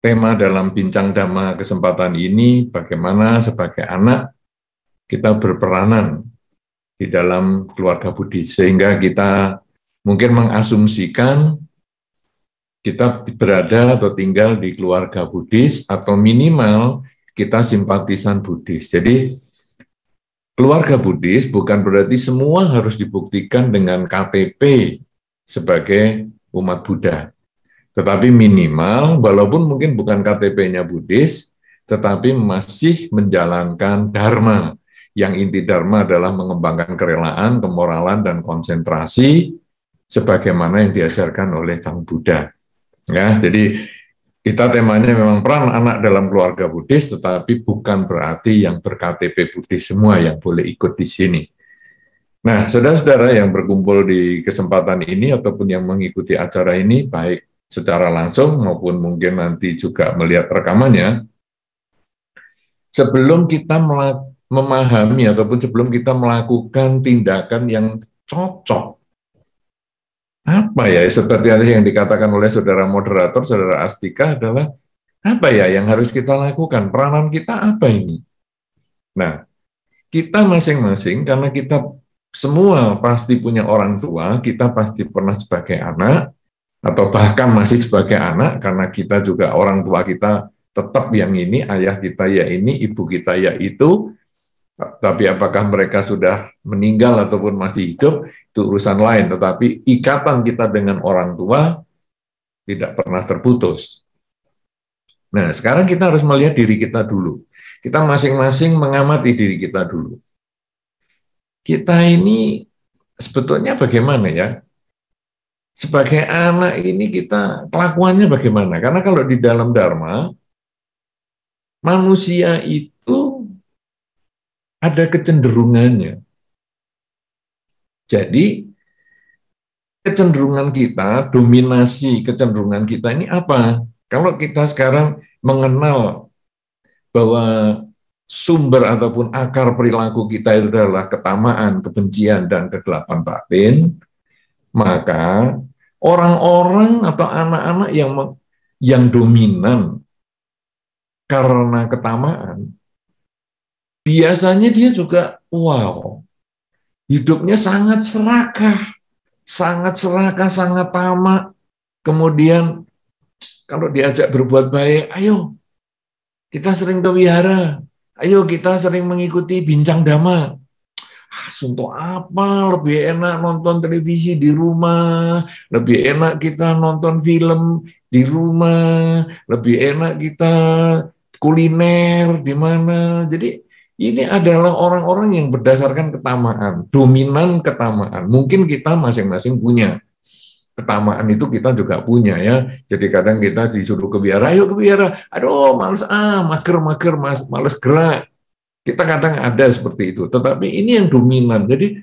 tema dalam bincang dhamma kesempatan ini bagaimana sebagai anak kita berperanan di dalam keluarga Buddhis, sehingga kita mungkin mengasumsikan kita berada atau tinggal di keluarga Buddhis atau minimal kita simpatisan Buddhis. Jadi keluarga Buddhis bukan berarti semua harus dibuktikan dengan KTP sebagai umat Buddha. Tetapi minimal, walaupun mungkin bukan KTP-nya Buddhis, tetapi masih menjalankan Dharma. Yang inti Dharma adalah mengembangkan kerelaan, kemoralan, dan konsentrasi sebagaimana yang diajarkan oleh Sang Buddha. Ya, jadi kita temanya memang peran anak dalam keluarga Buddhis, tetapi bukan berarti yang ber-KTP Buddhis semua yang boleh ikut di sini. Nah, saudara-saudara yang berkumpul di kesempatan ini ataupun yang mengikuti acara ini, baik secara langsung maupun mungkin nanti juga melihat rekamannya, sebelum kita memahami ataupun sebelum kita melakukan tindakan yang cocok, apa ya, seperti yang dikatakan oleh saudara moderator, saudara Astika, adalah apa ya yang harus kita lakukan, peranan kita apa ini? Nah, kita masing-masing, karena kita semua pasti punya orang tua, kita pasti pernah sebagai anak, atau bahkan masih sebagai anak, karena kita juga orang tua kita tetap yang ini, ayah kita ya ini, ibu kita ya itu, tapi apakah mereka sudah meninggal ataupun masih hidup, itu urusan lain, tetapi ikatan kita dengan orang tua tidak pernah terputus. Nah, sekarang kita harus melihat diri kita dulu. Kita masing-masing mengamati diri kita dulu. Kita ini sebetulnya bagaimana ya? Sebagai anak ini kita kelakuannya bagaimana? Karena kalau di dalam Dharma, manusia itu ada kecenderungannya. Jadi, kecenderungan kita, dominasi kecenderungan kita ini apa? Kalau kita sekarang mengenal bahwa sumber ataupun akar perilaku kita itu adalah ketamaan, kebencian, dan kegelapan batin, maka orang-orang atau anak-anak yang dominan karena ketamaan, biasanya dia juga, wow, hidupnya sangat serakah, sangat tamak. Kemudian kalau diajak berbuat baik, ayo kita sering ke wihara, ayo kita sering mengikuti bincang dhamma. Untuk apa? Lebih enak nonton televisi di rumah, lebih enak kita nonton film di rumah, lebih enak kita kuliner di mana. Jadi ini adalah orang-orang yang berdasarkan ketamaan, dominan ketamaan. Mungkin kita masing-masing punya. Ketamaan itu kita juga punya ya. Jadi kadang kita disuruh ke wihara, ayo ke wihara. Aduh, males mager, males gerak. Kita kadang ada seperti itu. Tetapi ini yang dominan. Jadi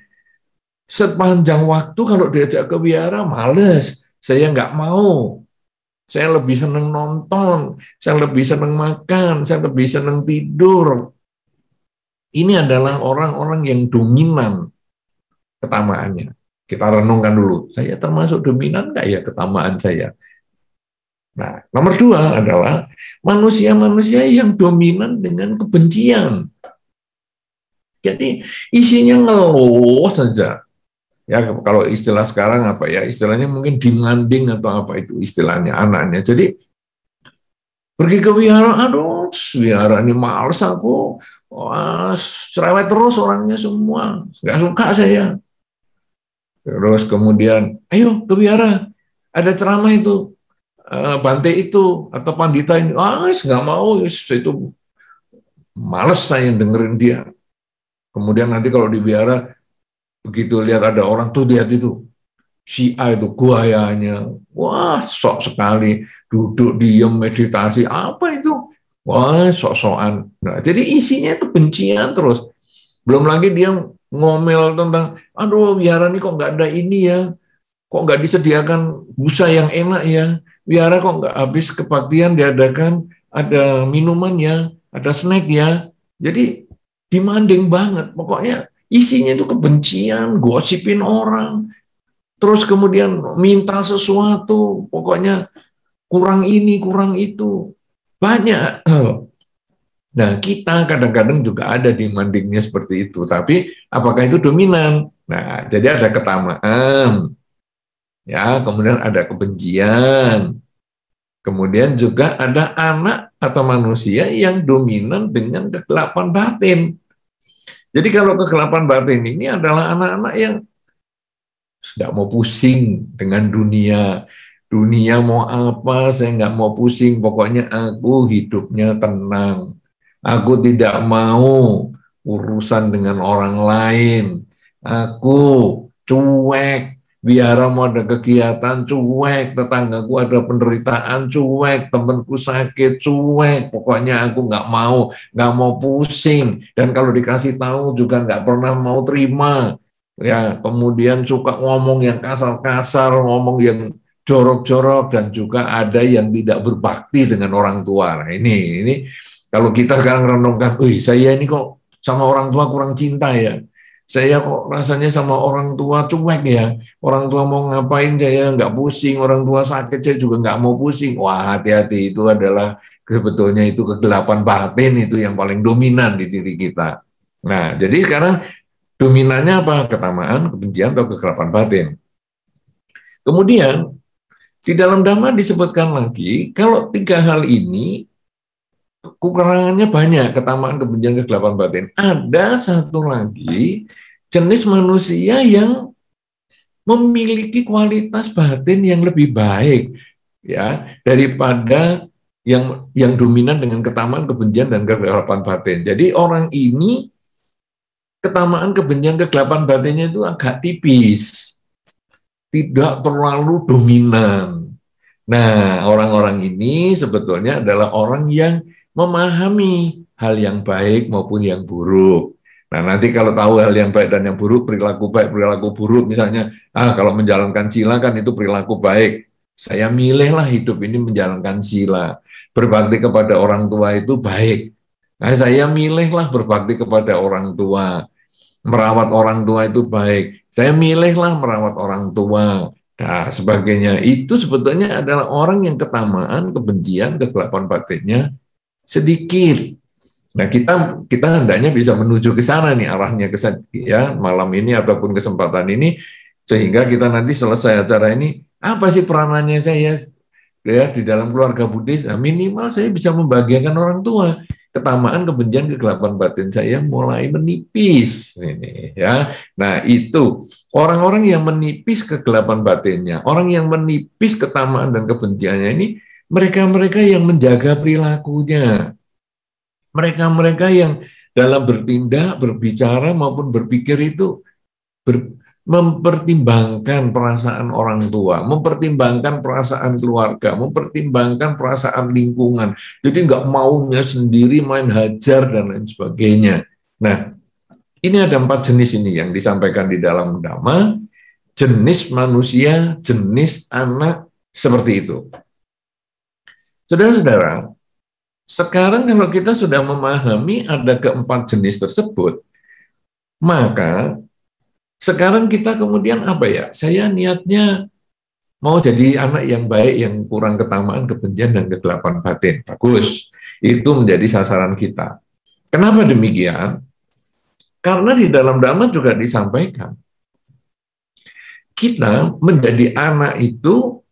sepanjang waktu kalau diajak ke wihara, males. Saya nggak mau. Saya lebih senang nonton, saya lebih senang makan, saya lebih senang tidur. Ini adalah orang-orang yang dominan ketamaannya. Kita renungkan dulu, saya termasuk dominan nggak ya ketamaan saya? Nah, nomor dua adalah manusia-manusia yang dominan dengan kebencian. Jadi isinya ngeluh saja. Ya, kalau istilah sekarang apa ya? Istilahnya mungkin demanding atau apa itu istilahnya anaknya. Jadi pergi ke wihara, aduh, wihara ini males aku. Wah, cerewet terus orangnya semua, nggak suka saya. Terus kemudian, ayo ke wihara, ada ceramah itu, Bante itu, atau pandita ini, nggak mau, itu males saya dengerin dia. Kemudian nanti kalau di wihara, begitu lihat ada orang tuh, lihat itu, si A itu gayanya, wah sok sekali, duduk diam meditasi, apa itu? Wah, sok-sokan. Nah, jadi isinya kebencian terus. Belum lagi dia ngomel tentang, aduh, wihara ini kok nggak ada ini ya, kok nggak disediakan busa yang enak ya, wihara kok nggak habis kebaktian diadakan, ada minumannya, ada snack ya. Jadi demanding banget. Pokoknya isinya itu kebencian, gosipin orang, terus kemudian minta sesuatu, pokoknya kurang ini, kurang itu. Banyak. Nah, kita kadang-kadang juga ada demandingnya seperti itu. Tapi apakah itu dominan? Nah, jadi ada ketamaan, ya, kemudian ada kebencian, kemudian juga ada anak atau manusia yang dominan dengan kegelapan batin. Jadi kalau kegelapan batin ini adalah anak-anak yang tidak mau pusing dengan dunia. Dunia mau apa, saya nggak mau pusing. Pokoknya aku hidupnya tenang. Aku tidak mau urusan dengan orang lain. Aku cuek. Biara mau ada kegiatan, cuek. Tetanggaku ada penderitaan, cuek. Temanku sakit, cuek. Pokoknya aku nggak mau pusing. Dan kalau dikasih tahu juga nggak pernah mau terima. Ya, kemudian suka ngomong yang kasar-kasar, ngomong yang jorok-jorok, dan juga ada yang tidak berbakti dengan orang tua. Nah, ini kalau kita sekarang renungkan, wih, saya ini kok sama orang tua kurang cinta ya. Saya kok rasanya sama orang tua cuek ya. Orang tua mau ngapain saya nggak pusing, orang tua sakit saya juga nggak mau pusing. Wah, hati-hati, itu adalah sebetulnya itu kegelapan batin itu yang paling dominan di diri kita. Nah, jadi sekarang dominannya apa? Ketamaan, kebencian, atau kegelapan batin. Kemudian, di dalam Dhamma disebutkan lagi, kalau tiga hal ini, kekurangannya banyak, ketamaan, kebencian, kegelapan batin. Ada satu lagi, jenis manusia yang memiliki kualitas batin yang lebih baik, ya, daripada yang dominan dengan ketamaan, kebencian, dan kegelapan batin. Jadi orang ini ketamaan, kebencian, kegelapan batinnya itu agak tipis, tidak terlalu dominan. Nah, orang-orang ini sebetulnya adalah orang yang memahami hal yang baik maupun yang buruk. Nah, nanti kalau tahu hal yang baik dan yang buruk, perilaku baik, perilaku buruk, misalnya, kalau menjalankan sila kan itu perilaku baik. Saya milihlah hidup ini menjalankan sila. Berbakti kepada orang tua itu baik. Nah, saya milihlah berbakti kepada orang tua. Merawat orang tua itu baik. Saya milihlah merawat orang tua. Nah, sebagainya. Itu sebetulnya adalah orang yang ketamaan, kebencian, kegelapan batinnya sedikit. Nah, kita hendaknya bisa menuju ke sana nih, arahnya ke ya, malam ini ataupun kesempatan ini, sehingga kita nanti selesai acara ini, apa sih peranannya saya ya di dalam keluarga Buddhis? Nah, minimal saya bisa membahagiakan orang tua. Ketamaan, kebencian, kegelapan batin saya mulai menipis ini ya. Nah, itu orang-orang yang menipis kegelapan batinnya, orang yang menipis ketamaan dan kebenciannya ini, mereka-mereka yang menjaga perilakunya. Mereka-mereka yang dalam bertindak, berbicara maupun berpikir itu mempertimbangkan perasaan orang tua, mempertimbangkan perasaan keluarga, mempertimbangkan perasaan lingkungan. Jadi nggak maunya sendiri main hajar dan lain sebagainya. Nah, ini ada 4 jenis ini yang disampaikan di dalam Dhamma. Jenis manusia, jenis anak seperti itu. Saudara-saudara, sekarang kalau kita sudah memahami ada keempat jenis tersebut, maka sekarang kita kemudian apa ya? Saya niatnya mau jadi anak yang baik, yang kurang ketamaan, kebencian, dan kegelapan batin. Bagus. Itu menjadi sasaran kita. Kenapa demikian? Karena di dalam Dhamma juga disampaikan, kita menjadi anak itu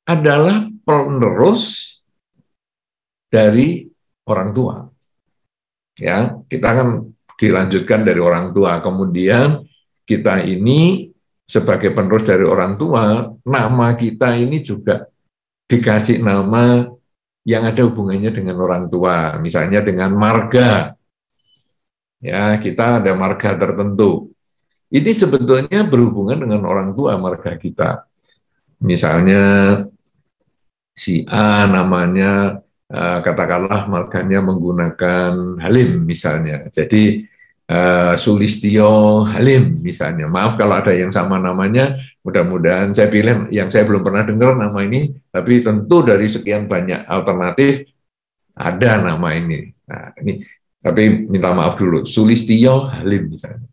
adalah penerus dari orang tua. Ya, kita akan dilanjutkan dari orang tua, kemudian kita ini sebagai penerus dari orang tua, nama kita ini juga dikasih nama yang ada hubungannya dengan orang tua, misalnya dengan marga. Ya, kita ada marga tertentu. Ini sebetulnya berhubungan dengan orang tua marga kita. Misalnya si A namanya katakanlah marganya menggunakan Halim misalnya. Jadi Sulistyo Halim misalnya. Maaf kalau ada yang sama namanya, mudah-mudahan saya pilih yang saya belum pernah dengar nama ini, tapi tentu dari sekian banyak alternatif ada nama ini. Nah, ini tapi minta maaf dulu, Sulistyo Halim misalnya.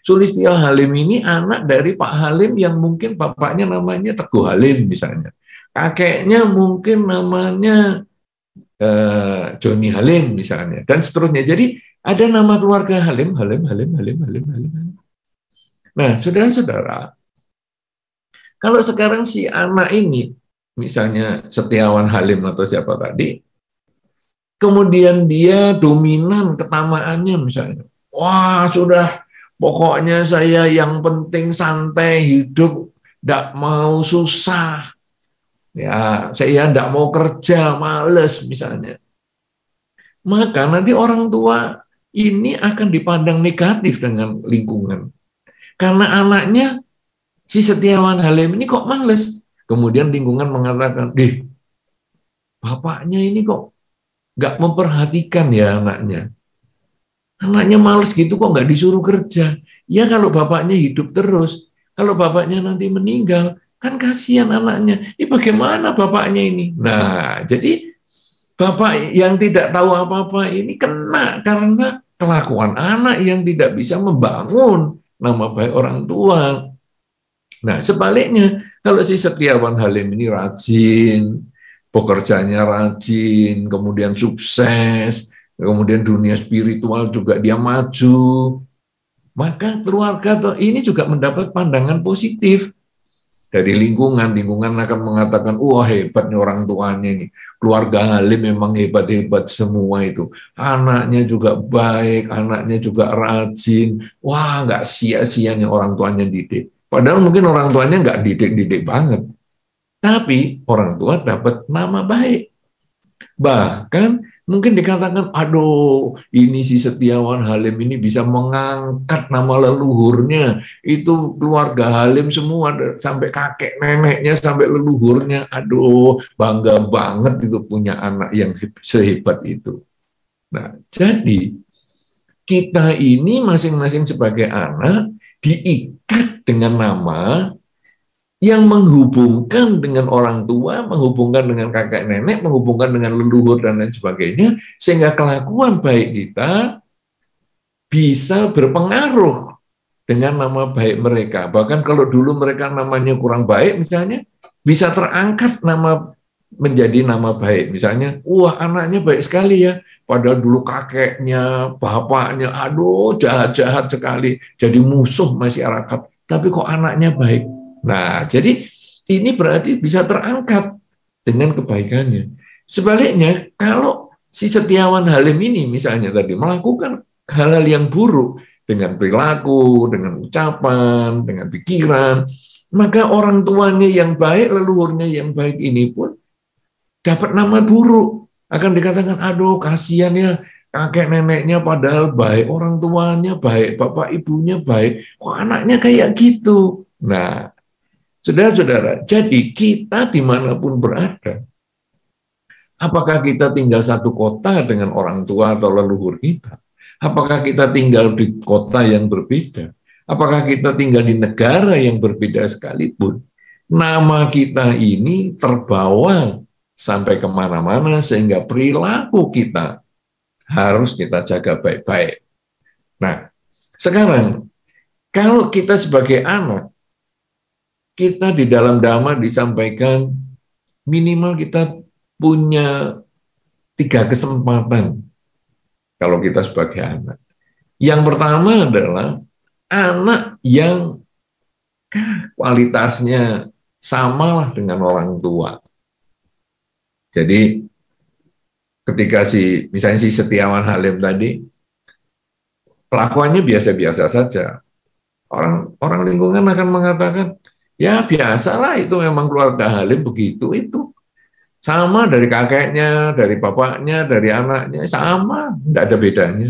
Sulistyo Halim ini anak dari Pak Halim yang mungkin bapaknya namanya Teguh Halim misalnya. Kakeknya mungkin namanya Joni Halim misalnya, dan seterusnya. Jadi ada nama keluarga Halim, Halim, Halim, Halim, Halim, Halim. Nah, saudara-saudara, kalau sekarang si anak ini, misalnya Setiawan Halim atau siapa tadi, kemudian dia dominan ketamaannya misalnya. Wah, sudah pokoknya saya yang penting santai hidup, tidak mau susah. Ya, saya tidak mau kerja, males misalnya. Maka nanti orang tua ini akan dipandang negatif dengan lingkungan. Karena anaknya si Setiawan Halim ini kok males. Kemudian lingkungan mengatakan, bapaknya ini kok nggak memperhatikan ya anaknya. Anaknya males gitu kok nggak disuruh kerja. Ya kalau bapaknya hidup terus, kalau bapaknya nanti meninggal, kan kasihan anaknya. Ini bagaimana bapaknya ini? Nah, jadi bapak yang tidak tahu apa-apa ini kena karena kelakuan anak yang tidak bisa membangun nama baik orang tua. Nah, sebaliknya, kalau si Setiawan Halim ini rajin, pekerjaannya rajin, kemudian sukses, kemudian dunia spiritual juga dia maju, maka keluarga ini juga mendapat pandangan positif dari lingkungan. Lingkungan akan mengatakan, wah hebatnya orang tuanya ini, keluarga Halim memang hebat-hebat semua itu, anaknya juga baik, anaknya juga rajin, wah nggak sia-sianya orang tuanya didik. Padahal mungkin orang tuanya nggak didik-didik banget, tapi orang tua dapat nama baik. Bahkan mungkin dikatakan, aduh ini si Setiawan Halim ini bisa mengangkat nama leluhurnya, itu keluarga Halim semua, sampai kakek neneknya, sampai leluhurnya, aduh bangga banget itu punya anak yang sehebat itu. Nah, jadi kita ini masing-masing sebagai anak diikat dengan nama yang menghubungkan dengan orang tua, menghubungkan dengan kakek nenek, menghubungkan dengan leluhur dan lain sebagainya, sehingga kelakuan baik kita bisa berpengaruh dengan nama baik mereka. Bahkan kalau dulu mereka namanya kurang baik misalnya, bisa terangkat nama menjadi nama baik. Misalnya, wah anaknya baik sekali ya, padahal dulu kakeknya, bapaknya, aduh jahat-jahat sekali, jadi musuh masyarakat. Tapi kok anaknya baik. Nah, jadi ini berarti bisa terangkat dengan kebaikannya. Sebaliknya, kalau si Setiawan Halim ini misalnya tadi melakukan hal-hal yang buruk dengan perilaku, dengan ucapan, dengan pikiran, maka orang tuanya yang baik, leluhurnya yang baik ini pun dapat nama buruk. Akan dikatakan, aduh kasihan ya, kakek neneknya padahal baik, orang tuanya baik, bapak ibunya baik, kok anaknya kayak gitu. Nah, saudara-saudara, jadi kita dimanapun berada, apakah kita tinggal satu kota dengan orang tua atau leluhur kita? Apakah kita tinggal di kota yang berbeda? Apakah kita tinggal di negara yang berbeda sekalipun? Nama kita ini terbawa sampai kemana-mana sehingga perilaku kita harus kita jaga baik-baik. Nah, sekarang kalau kita sebagai anak, kita di dalam Dhamma disampaikan minimal kita punya 3 kesempatan kalau kita sebagai anak. Yang pertama adalah anak yang kualitasnya samalah dengan orang tua. Jadi ketika misalnya si Setiawan Halim tadi, kelakuannya biasa-biasa saja. Orang lingkungan akan mengatakan, ya biasalah itu memang keluarga Halim begitu itu. Sama dari kakeknya, dari bapaknya, dari anaknya, sama, tidak ada bedanya.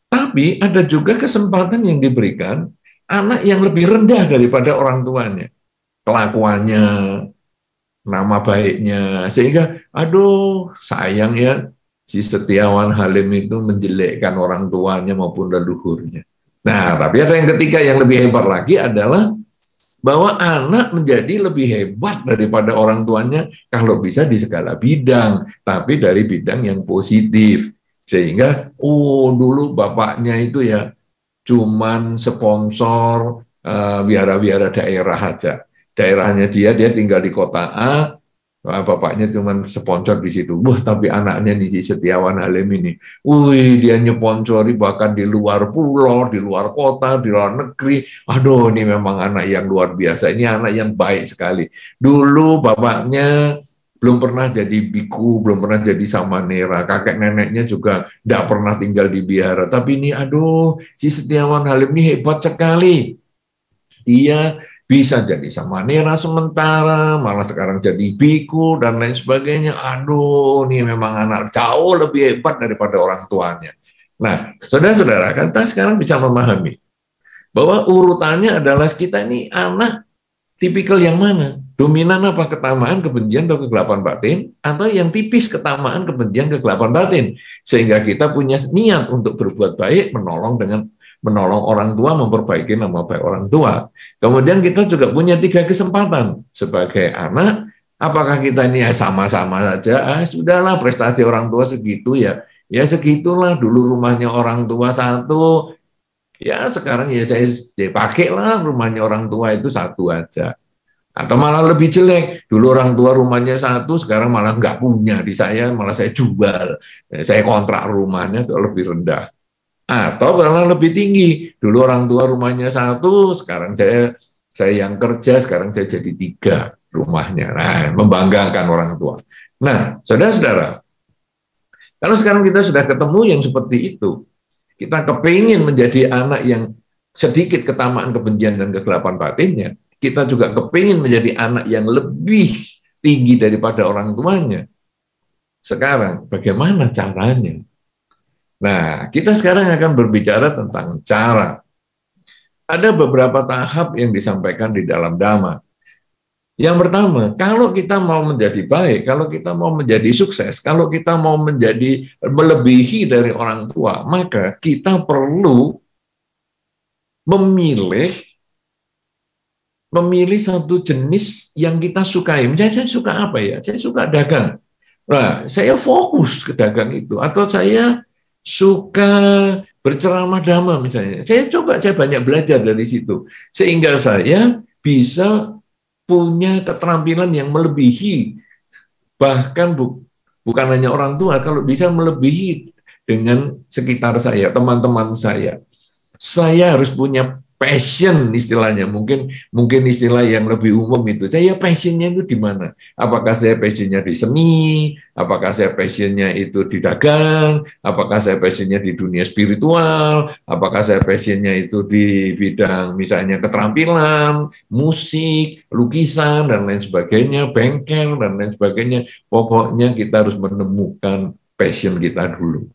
Tapi ada juga kesempatan yang diberikan anak yang lebih rendah daripada orang tuanya. Kelakuannya, nama baiknya, sehingga aduh sayang ya si Setiawan Halim itu menjelekkan orang tuanya maupun leluhurnya. Nah, tapi ada yang ketiga yang lebih hebat lagi adalah bahwa anak menjadi lebih hebat daripada orang tuanya kalau bisa di segala bidang, tapi dari bidang yang positif. Sehingga, dulu bapaknya itu ya cuman sponsor wihara-wihara daerah aja. Daerahnya dia tinggal di kota A, Wah, bapaknya cuma sponsor di situ. Wah, tapi anaknya nih Setiawan Halim ini, wih, dia nyponsori bahkan di luar pulau, di luar kota, di luar negeri. Aduh, ini memang anak yang luar biasa. Ini anak yang baik sekali. Dulu bapaknya belum pernah jadi biku, belum pernah jadi samanera. Kakek neneknya juga tidak pernah tinggal di biara. Tapi ini, aduh, si Setiawan Halim ini hebat sekali. Dia bisa jadi samanera sementara, malah sekarang jadi biku dan lain sebagainya. Aduh, ini memang anak jauh lebih hebat daripada orang tuanya. Nah, saudara-saudara, kita sekarang bisa memahami bahwa urutannya adalah kita ini anak tipikal yang mana? Dominan apa? Ketamaan, kebencian, atau kegelapan batin? Atau yang tipis ketamaan, kebencian, kegelapan batin? Sehingga kita punya niat untuk berbuat baik, menolong orang tua, memperbaiki nama baik orang tua. Kemudian kita juga punya 3 kesempatan sebagai anak. Apakah kita ini ya sama-sama saja? Sudahlah, prestasi orang tua segitu ya. Ya segitulah, dulu rumahnya orang tua satu, ya sekarang ya saya pakailah rumahnya orang tua itu satu aja. Atau malah lebih jelek, dulu orang tua rumahnya satu, sekarang malah nggak punya di saya, malah saya jual, saya kontrak rumahnya itu lebih rendah. Atau malah lebih tinggi, dulu orang tua rumahnya satu, sekarang saya yang kerja, sekarang saya jadi 3 rumahnya. Nah, membanggakan orang tua. Nah, saudara-saudara, kalau sekarang kita sudah ketemu yang seperti itu, kita kepingin menjadi anak yang sedikit ketamaan, kebencian, dan kegelapan batinnya, kita juga kepingin menjadi anak yang lebih tinggi daripada orang tuanya. Sekarang, bagaimana caranya? Nah, kita sekarang akan berbicara tentang cara. Ada beberapa tahap yang disampaikan di dalam Dhamma. Yang pertama, kalau kita mau menjadi baik, kalau kita mau menjadi sukses, kalau kita mau menjadi melebihi dari orang tua, maka kita perlu memilih satu jenis yang kita sukai. Misalnya saya suka apa ya? Saya suka dagang. Nah, saya fokus ke dagang itu. Atau saya suka berceramah dhamma misalnya. Saya banyak belajar dari situ. Sehingga saya bisa punya keterampilan yang melebihi. Bahkan bukan hanya orang tua, kalau bisa melebihi dengan sekitar saya, teman-teman saya. Saya harus punya passion istilahnya, mungkin istilah yang lebih umum itu. Saya passionnya itu di mana? Apakah saya passionnya di seni? Apakah saya passionnya itu di dagang? Apakah saya passionnya di dunia spiritual? Apakah saya passionnya itu di bidang misalnya keterampilan, musik, lukisan, dan lain sebagainya, bengkel, dan lain sebagainya. Pokoknya kita harus menemukan passion kita dulu.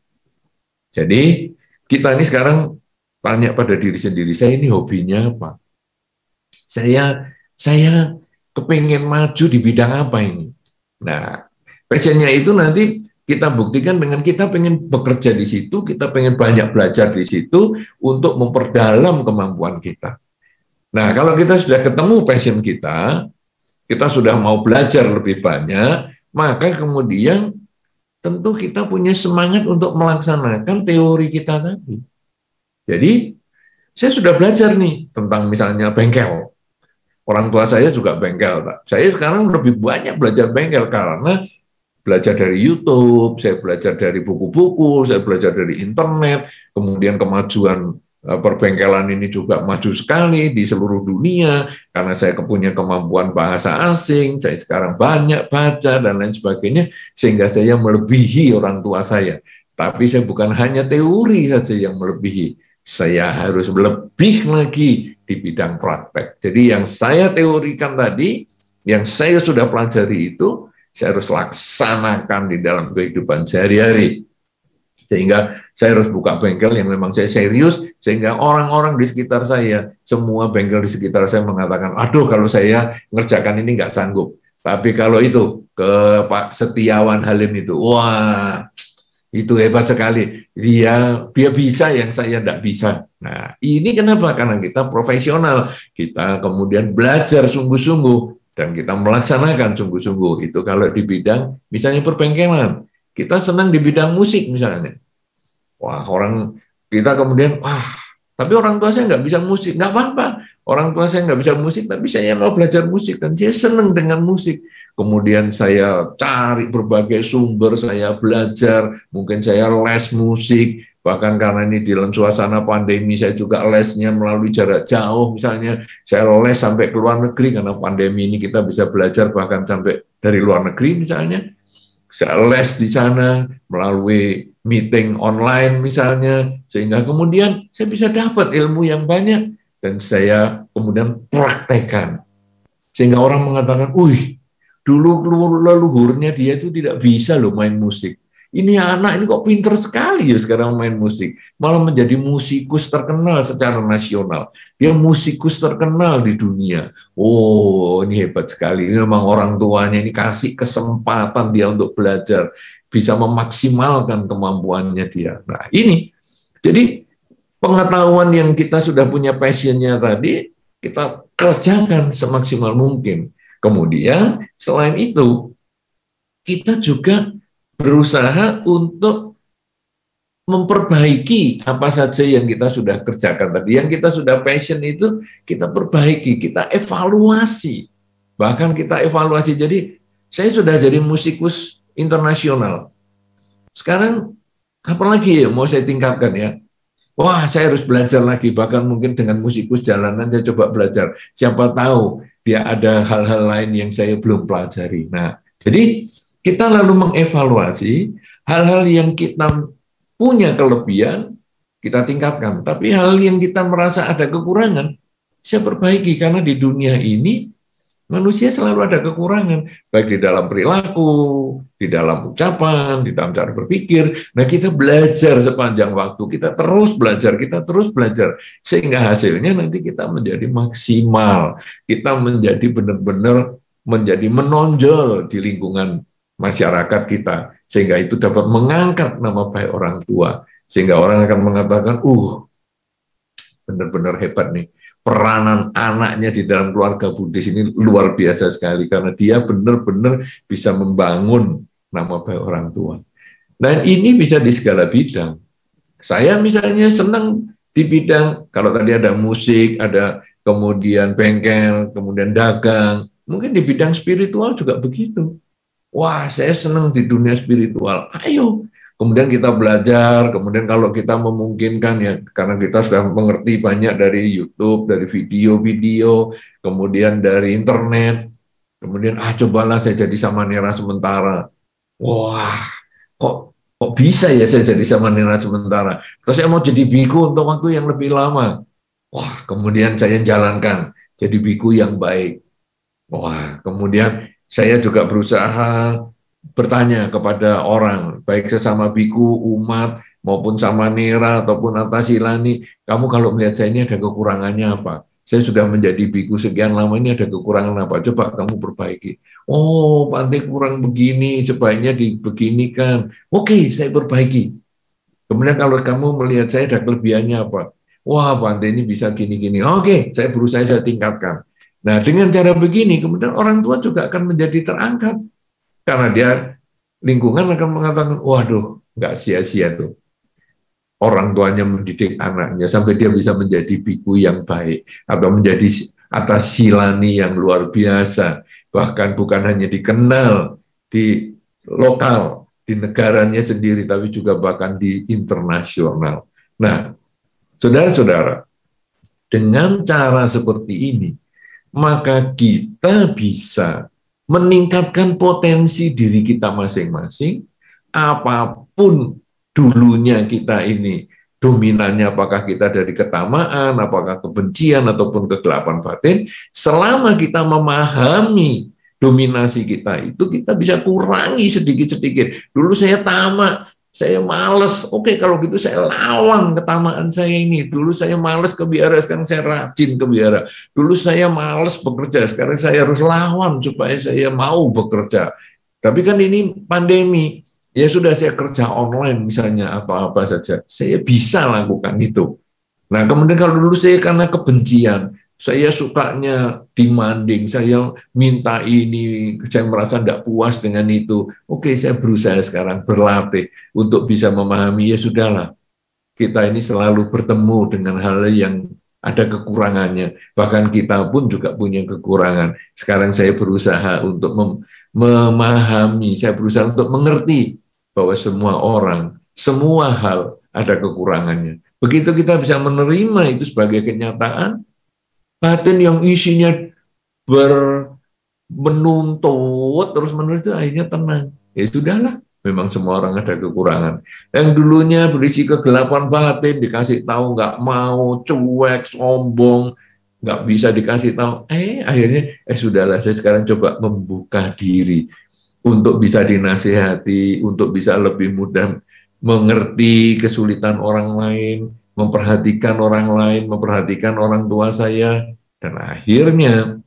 Jadi kita ini sekarang tanya pada diri sendiri, saya ini hobinya apa? Saya kepingin maju di bidang apa ini? Nah, passionnya itu nanti kita buktikan dengan kita pengen bekerja di situ, kita pengen banyak belajar di situ untuk memperdalam kemampuan kita. Nah, kalau kita sudah ketemu passion kita sudah mau belajar lebih banyak, maka kemudian tentu kita punya semangat untuk melaksanakan teori kita tadi. Jadi, saya sudah belajar nih tentang misalnya bengkel. Orang tua saya juga bengkel. Saya sekarang lebih banyak belajar bengkel karena belajar dari YouTube, saya belajar dari buku-buku, saya belajar dari internet, kemudian kemajuan perbengkelan ini juga maju sekali di seluruh dunia, karena saya punya kemampuan bahasa asing, saya sekarang banyak baca, dan lain sebagainya, sehingga saya melebihi orang tua saya. Tapi saya bukan hanya teori saja yang melebihi, saya harus lebih lagi di bidang praktek. Jadi yang saya teorikan tadi, yang saya sudah pelajari itu, saya harus laksanakan di dalam kehidupan sehari-hari. Sehingga saya harus buka bengkel yang memang saya serius, sehingga orang-orang di sekitar saya, semua bengkel di sekitar saya mengatakan, aduh kalau saya ngerjakan ini nggak sanggup. Tapi kalau itu, ke Pak Setiawan Halim itu, wah, itu hebat sekali. Dia bisa yang saya tidak bisa. Nah, ini kenapa? Karena kita profesional. Kita kemudian belajar sungguh-sungguh dan kita melaksanakan sungguh-sungguh. Itu kalau di bidang misalnya perbengkelan. Kita senang di bidang musik misalnya. Wah, kita kemudian, tapi orang tua saya nggak bisa musik. Nggak apa-apa. Orang tua saya nggak bisa musik, tapi saya mau belajar musik. Dan saya senang dengan musik. kemudian saya cari berbagai sumber, saya belajar, mungkin saya les musik, bahkan karena ini di dalam suasana pandemi, saya juga lesnya melalui jarak jauh, misalnya saya les sampai ke luar negeri, karena pandemi ini kita bisa belajar bahkan sampai dari luar negeri misalnya, saya les di sana melalui meeting online misalnya, sehingga kemudian saya bisa dapat ilmu yang banyak, dan saya kemudian praktekkan. Sehingga orang mengatakan, wih, dulu leluhurnya dia itu tidak bisa loh main musik. Ini anak ini kok pinter sekali ya sekarang main musik. Malah menjadi musikus terkenal secara nasional. Dia musikus terkenal di dunia. Oh, ini hebat sekali. Ini memang orang tuanya ini kasih kesempatan dia untuk belajar. Bisa memaksimalkan kemampuannya dia. Nah, ini. Jadi, pengetahuan yang kita sudah punya passion-nya tadi, kita kerjakan semaksimal mungkin. Kemudian, selain itu, kita juga berusaha untuk memperbaiki apa saja yang kita sudah kerjakan tadi. Yang kita sudah passion itu, kita perbaiki, kita evaluasi. Bahkan kita evaluasi. Jadi, saya sudah jadi musikus internasional. Sekarang, apalagi ya mau saya tingkatkan ya? Wah, saya harus belajar lagi, bahkan mungkin dengan musikus jalanan saya coba belajar. Siapa tahu dia ada hal-hal lain yang saya belum pelajari. Nah, jadi kita lalu mengevaluasi hal-hal yang kita punya kelebihan, kita tingkatkan. Tapi hal yang kita merasa ada kekurangan, saya perbaiki, karena di dunia ini manusia selalu ada kekurangan, baik di dalam perilaku, di dalam ucapan, di dalam cara berpikir. Nah, kita belajar sepanjang waktu, kita terus belajar, sehingga hasilnya nanti kita menjadi maksimal, kita menjadi benar-benar menjadi menonjol di lingkungan masyarakat kita, sehingga itu dapat mengangkat nama baik orang tua, sehingga orang akan mengatakan, benar-benar hebat nih. Peranan anaknya di dalam keluarga Buddhis ini luar biasa sekali, karena dia benar-benar bisa membangun nama baik orang tua. Dan ini bisa di segala bidang. Saya misalnya senang di bidang, kalau tadi ada musik, ada kemudian bengkel, kemudian dagang, mungkin di bidang spiritual juga begitu. Wah, saya senang di dunia spiritual. Ayo, kemudian kita belajar, kemudian kalau kita memungkinkan ya, karena kita sudah mengerti banyak dari YouTube, dari video-video, kemudian dari internet, kemudian cobalah saya jadi samanera sementara. Wah, kok bisa ya saya jadi samanera sementara? Terus saya mau jadi biku untuk waktu yang lebih lama. Wah, kemudian saya jalankan jadi biku yang baik. Wah, kemudian saya juga berusaha bertanya kepada orang, baik sesama biku, umat, maupun samanera, ataupun atasilani, kamu kalau melihat saya ini ada kekurangannya apa? Saya sudah menjadi biku sekian lama, ini ada kekurangan apa? Coba kamu perbaiki. Oh, Bante kurang begini, sebaiknya dibeginikan. Oke, saya perbaiki. Kemudian kalau kamu melihat saya ada kelebihannya apa? Wah, Bante ini bisa gini-gini. Oke, saya berusaha saya tingkatkan. Nah, dengan cara begini, kemudian orang tua juga akan menjadi terangkat. Karena dia, lingkungan akan mengatakan, waduh, nggak sia-sia tuh. Orang tuanya mendidik anaknya, sampai dia bisa menjadi biku yang baik, atau menjadi atas silani yang luar biasa. Bahkan bukan hanya dikenal di lokal, di negaranya sendiri, tapi juga bahkan di internasional. Nah, saudara-saudara, dengan cara seperti ini, maka kita bisa meningkatkan potensi diri kita masing-masing, apapun dulunya kita ini, dominannya apakah kita dari ketamaan, apakah kebencian, ataupun kegelapan batin, selama kita memahami dominasi kita itu, kita bisa kurangi sedikit-sedikit. Dulu saya tamak, saya males, oke kalau gitu saya lawan ketamaan saya ini. Dulu saya males ke biara, sekarang saya rajin ke biara. Dulu saya males bekerja, sekarang saya harus lawan supaya saya mau bekerja. Tapi kan ini pandemi, ya sudah saya kerja online misalnya, apa-apa saja. Saya bisa lakukan itu. Nah kemudian kalau dulu saya karena kebencian, saya sukanya demanding, saya minta ini, saya merasa tidak puas dengan itu. Oke, saya berusaha sekarang berlatih untuk bisa memahami, ya sudahlah, kita ini selalu bertemu dengan hal yang ada kekurangannya. Bahkan kita pun juga punya kekurangan. Sekarang saya berusaha untuk memahami, saya berusaha untuk mengerti bahwa semua orang, semua hal ada kekurangannya. Begitu kita bisa menerima itu sebagai kenyataan, batin yang isinya menuntut terus-menerus itu akhirnya tenang. Ya sudahlah, memang semua orang ada kekurangan. Yang dulunya berisi kegelapan batin, dikasih tahu nggak mau, cuek, sombong, nggak bisa dikasih tahu. Akhirnya, sudahlah, saya sekarang coba membuka diri untuk bisa dinasihati, untuk bisa lebih mudah mengerti kesulitan orang lain, memperhatikan orang lain, memperhatikan orang tua saya, dan akhirnya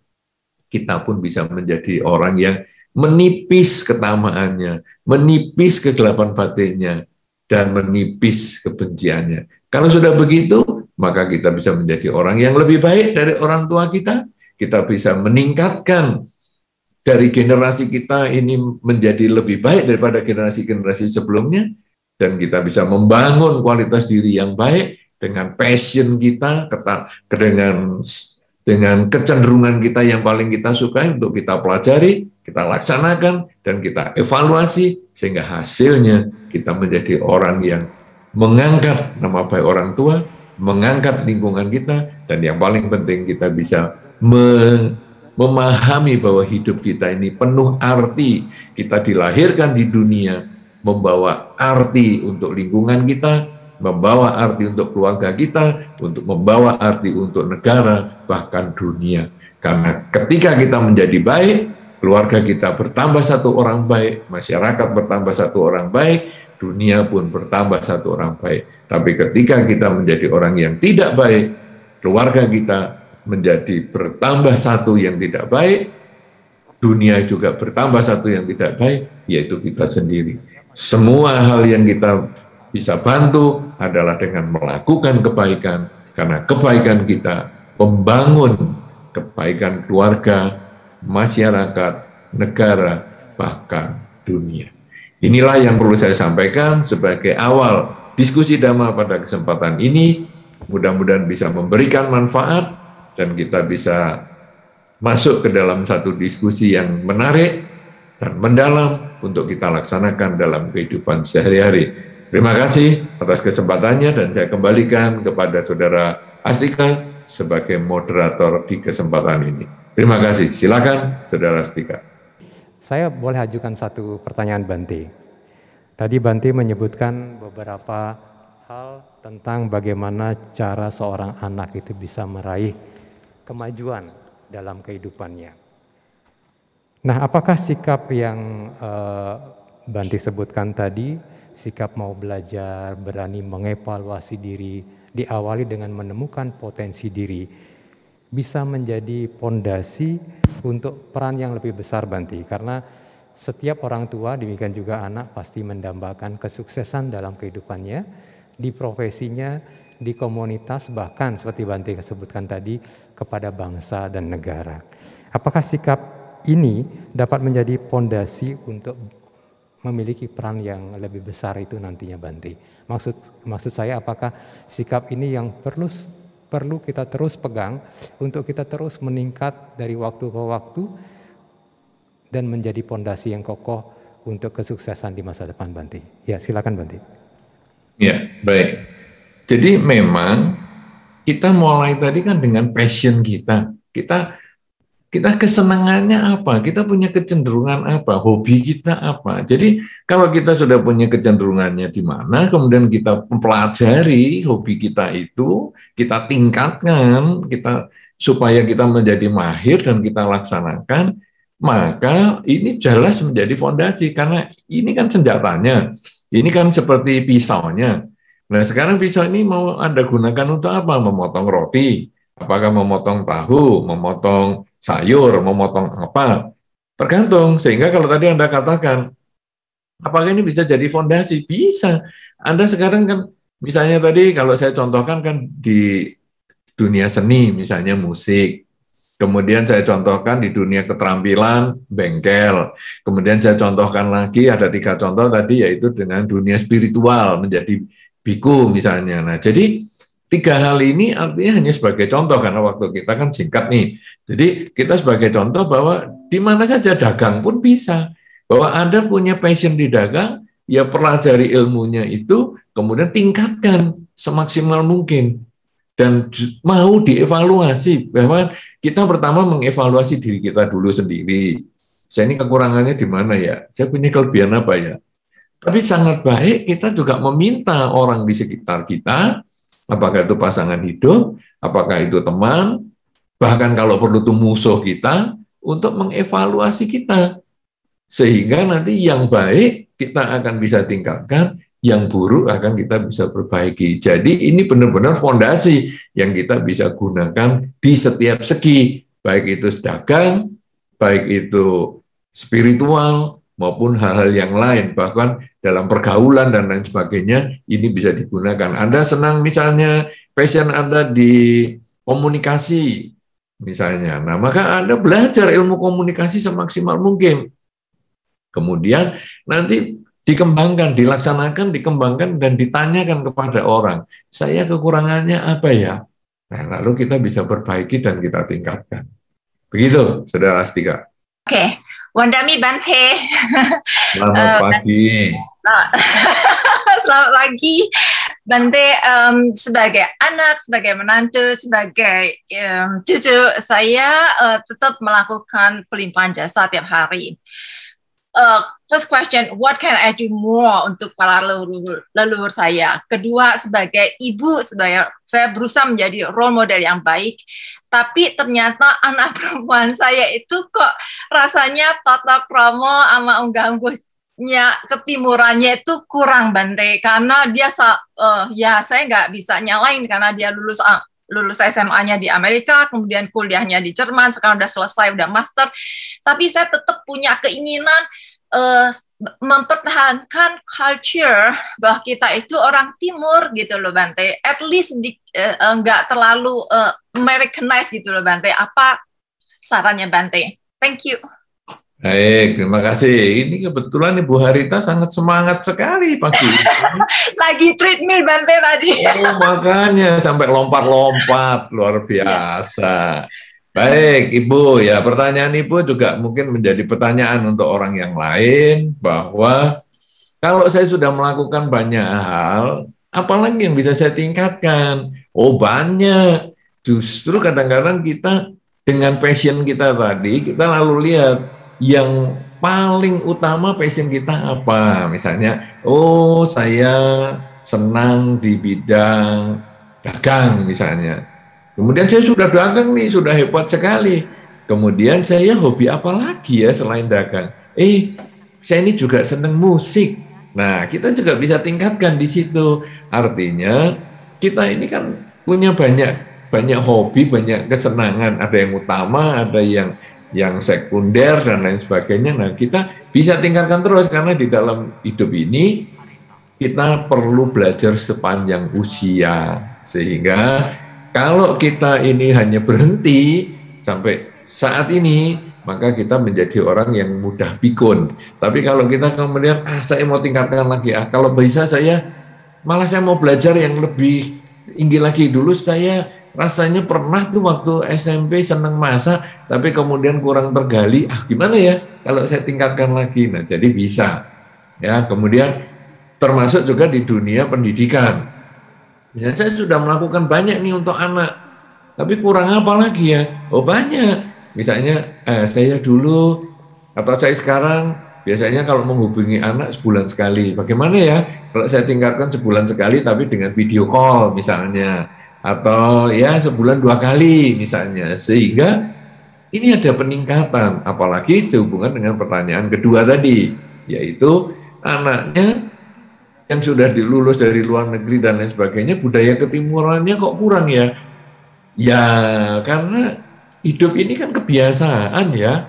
kita pun bisa menjadi orang yang menipis ketamaannya, menipis kegelapan batinnya, dan menipis kebenciannya. Kalau sudah begitu, maka kita bisa menjadi orang yang lebih baik dari orang tua kita bisa meningkatkan dari generasi kita ini menjadi lebih baik daripada generasi-generasi sebelumnya, dan kita bisa membangun kualitas diri yang baik dengan passion kita, dengan kecenderungan kita yang paling kita sukai untuk kita pelajari, kita laksanakan, dan kita evaluasi, sehingga hasilnya kita menjadi orang yang mengangkat nama baik orang tua, mengangkat lingkungan kita, dan yang paling penting kita bisa memahami bahwa hidup kita ini penuh arti. Kita dilahirkan di dunia membawa arti untuk lingkungan kita, membawa arti untuk keluarga kita, untuk membawa arti untuk negara, bahkan dunia. Karena ketika kita menjadi baik, keluarga kita bertambah satu orang baik, masyarakat bertambah satu orang baik, dunia pun bertambah satu orang baik. Tapi ketika kita menjadi orang yang tidak baik, keluarga kita menjadi bertambah satu yang tidak baik, dunia juga bertambah satu yang tidak baik, yaitu kita sendiri. Semua hal yang kita bisa bantu adalah dengan melakukan kebaikan, karena kebaikan kita membangun kebaikan keluarga, masyarakat, negara, bahkan dunia. Inilah yang perlu saya sampaikan sebagai awal diskusi Dhamma pada kesempatan ini. Mudah-mudahan bisa memberikan manfaat dan kita bisa masuk ke dalam satu diskusi yang menarik dan mendalam untuk kita laksanakan dalam kehidupan sehari-hari. Terima kasih atas kesempatannya, dan saya kembalikan kepada Saudara Astika sebagai moderator di kesempatan ini. Terima kasih. Silakan, Saudara Astika. Saya boleh ajukan satu pertanyaan Bante. Tadi Bante menyebutkan beberapa hal tentang bagaimana cara seorang anak itu bisa meraih kemajuan dalam kehidupannya. Nah, apakah sikap yang Bante sebutkan tadi, sikap mau belajar, berani mengevaluasi diri, diawali dengan menemukan potensi diri, bisa menjadi pondasi untuk peran yang lebih besar Bante? Karena setiap orang tua, demikian juga anak, pasti mendambakan kesuksesan dalam kehidupannya, di profesinya, di komunitas, bahkan seperti Bante sebutkan tadi, kepada bangsa dan negara. Apakah sikap ini dapat menjadi pondasi untuk memiliki peran yang lebih besar itu nantinya Bante? Maksud saya, apakah sikap ini yang perlu kita terus pegang untuk kita terus meningkat dari waktu ke waktu dan menjadi pondasi yang kokoh untuk kesuksesan di masa depan Bante? Ya, silakan Bante. Ya, baik. Jadi memang kita mulai tadi kan dengan passion kita. Kita kesenangannya apa? Kita punya kecenderungan apa? Hobi kita apa? Jadi kalau kita sudah punya kecenderungannya di mana, kemudian kita pelajari hobi kita itu, kita tingkatkan, supaya kita menjadi mahir dan kita laksanakan, maka ini jelas menjadi fondasi, karena ini kan senjatanya, ini kan seperti pisaunya. Nah, sekarang pisau ini mau Anda gunakan untuk apa? Memotong roti, apakah memotong tahu, memotong sayur, memotong apa? Tergantung. Sehingga kalau tadi Anda katakan, apakah ini bisa jadi fondasi? Bisa. Anda sekarang kan, misalnya tadi kalau saya contohkan kan di dunia seni, misalnya musik. Kemudian saya contohkan di dunia keterampilan, bengkel. Kemudian saya contohkan lagi, ada 3 contoh tadi, yaitu dengan dunia spiritual, menjadi biku misalnya. Nah, jadi tiga hal ini artinya hanya sebagai contoh, karena waktu kita kan singkat nih. Jadi kita sebagai contoh bahwa di mana saja dagang pun bisa. Bahwa Anda punya passion di dagang, ya pelajari ilmunya itu, kemudian tingkatkan semaksimal mungkin. Dan mau dievaluasi, bahwa kita pertama mengevaluasi diri kita dulu sendiri. Saya ini kekurangannya di mana ya? Saya punya kelebihan apa ya? Tapi sangat baik kita juga meminta orang di sekitar kita, apakah itu pasangan hidup, apakah itu teman, bahkan kalau perlu itu musuh kita, untuk mengevaluasi kita. Sehingga nanti yang baik kita akan bisa tingkatkan, yang buruk akan kita bisa perbaiki. Jadi ini benar-benar fondasi yang kita bisa gunakan di setiap segi, baik itu dagang, baik itu spiritual, maupun hal-hal yang lain, bahkan dalam pergaulan dan lain sebagainya, ini bisa digunakan. Anda senang misalnya, passion Anda di komunikasi, misalnya, nah maka Anda belajar ilmu komunikasi semaksimal mungkin. Kemudian nanti dikembangkan, dilaksanakan, dikembangkan, dan ditanyakan kepada orang, saya kekurangannya apa ya? Nah, lalu kita bisa perbaiki dan kita tingkatkan. Begitu, Saudara Astika. Oke, Wandami Bante. Selamat pagi. Selamat pagi, Bante. Sebagai anak, sebagai menantu, sebagai cucu, saya tetap melakukan pelimpahan jasa tiap hari. First question, what can I do more untuk para leluhur saya? Kedua, sebagai ibu, saya berusaha menjadi role model yang baik, tapi ternyata anak perempuan saya itu kok rasanya tata krama sama unggah-ungguhnya ketimurannya itu kurang, Bante, karena dia ya saya nggak bisa nyalain karena dia lulus SMA-nya di Amerika, kemudian kuliahnya di Jerman, sekarang udah selesai, udah master. Tapi saya tetap punya keinginan mempertahankan culture bahwa kita itu orang Timur gitu loh, Bante. At least nggak terlalu Americanized gitu loh, Bante. Apa sarannya, Bante? Thank you. Baik, terima kasih. Ini kebetulan Ibu Harita sangat semangat sekali pagi ini. Lagi treadmill, Bante, tadi. Oh, makanya sampai lompat-lompat, luar biasa. Baik, Ibu, ya pertanyaan Ibu juga mungkin menjadi pertanyaan untuk orang yang lain, bahwa kalau saya sudah melakukan banyak hal, apalagi yang bisa saya tingkatkan? Oh, banyak. Justru kadang-kadang kita dengan passion kita tadi, kita lalu lihat yang paling utama passion kita apa. Misalnya, oh saya senang di bidang dagang misalnya. Kemudian saya sudah dagang nih, sudah hebat sekali. Kemudian saya hobi apa lagi ya selain dagang? Saya ini juga senang musik. Nah, kita juga bisa tingkatkan di situ. Artinya kita ini kan punya banyak hobi, banyak kesenangan. Ada yang utama, ada yang sekunder dan lain sebagainya. Nah, kita bisa tingkatkan terus karena di dalam hidup ini kita perlu belajar sepanjang usia. Sehingga kalau kita ini hanya berhenti sampai saat ini, maka kita menjadi orang yang mudah pikun. Tapi kalau kita kemudian, saya mau tingkatkan lagi, kalau bisa saya mau belajar yang lebih tinggi lagi. Dulu saya rasanya pernah tuh waktu SMP senang masak, tapi kemudian kurang tergali, gimana ya kalau saya tingkatkan lagi. Nah, jadi bisa. Ya, kemudian termasuk juga di dunia pendidikan. Ya, saya sudah melakukan banyak nih untuk anak, tapi kurang apa lagi ya? Oh, banyak. Misalnya saya dulu atau saya sekarang biasanya kalau menghubungi anak sebulan sekali. Bagaimana ya kalau saya tingkatkan sebulan sekali tapi dengan video call misalnya, atau ya sebulan 2 kali misalnya, sehingga ini ada peningkatan. Apalagi sehubungan dengan pertanyaan kedua tadi, yaitu anaknya yang sudah dilulus dari luar negeri dan lain sebagainya, budaya ketimurannya kok kurang ya? Ya, karena hidup ini kan kebiasaan ya.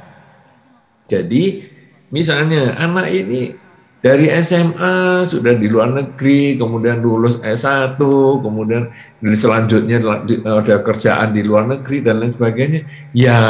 Jadi, misalnya anak ini dari SMA sudah di luar negeri, kemudian lulus S1, kemudian selanjutnya ada kerjaan di luar negeri dan lain sebagainya. Ya,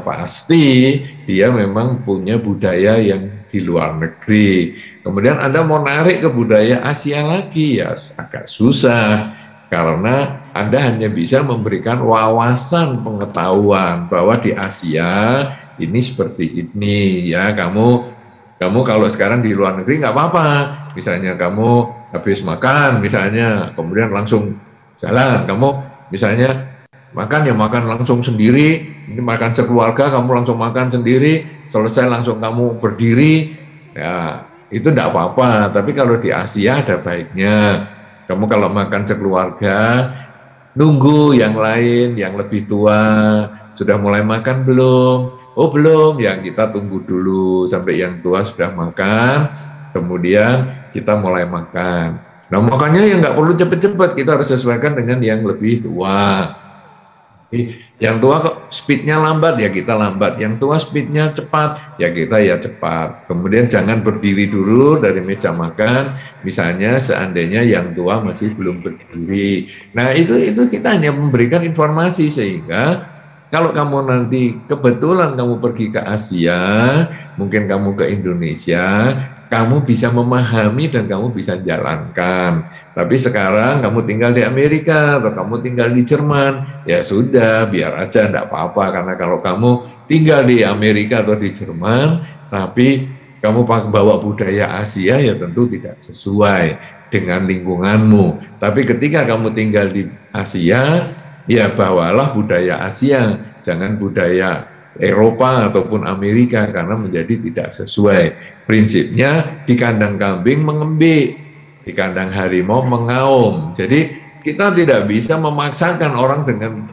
pasti dia memang punya budaya yang di luar negeri. Kemudian Anda mau narik ke budaya Asia lagi, ya agak susah. Karena Anda hanya bisa memberikan wawasan pengetahuan bahwa di Asia ini seperti ini ya. Kamu kalau sekarang di luar negeri nggak apa-apa. Misalnya kamu habis makan misalnya, kemudian langsung jalan. Kamu misalnya makan ya makan langsung sendiri, ini makan sekeluarga kamu langsung makan sendiri, selesai langsung kamu berdiri, ya itu enggak apa-apa. Tapi kalau di Asia ada baiknya, kamu kalau makan sekeluarga, nunggu yang lain, yang lebih tua, sudah mulai makan belum? Oh belum, yang kita tunggu dulu sampai yang tua sudah makan, kemudian kita mulai makan. Nah makanya yang nggak perlu cepet-cepet, kita harus sesuaikan dengan yang lebih tua. Yang tua kok speednya lambat ya kita lambat, yang tua speednya cepat ya kita ya cepat. Kemudian jangan berdiri dulu dari meja makan, misalnya seandainya yang tua masih belum berdiri. Nah itu kita hanya memberikan informasi sehingga kalau kamu nanti kebetulan kamu pergi ke Asia, mungkin kamu ke Indonesia, kamu bisa memahami dan kamu bisa jalankan. Tapi sekarang kamu tinggal di Amerika atau kamu tinggal di Jerman, ya sudah, biar aja, enggak apa-apa. Karena kalau kamu tinggal di Amerika atau di Jerman, tapi kamu bawa budaya Asia, ya tentu tidak sesuai dengan lingkunganmu. Tapi ketika kamu tinggal di Asia, ya bawalah budaya Asia, jangan budaya Eropa ataupun Amerika karena menjadi tidak sesuai. Prinsipnya di kandang kambing mengembik, di kandang harimau mengaum. Jadi kita tidak bisa memaksakan orang dengan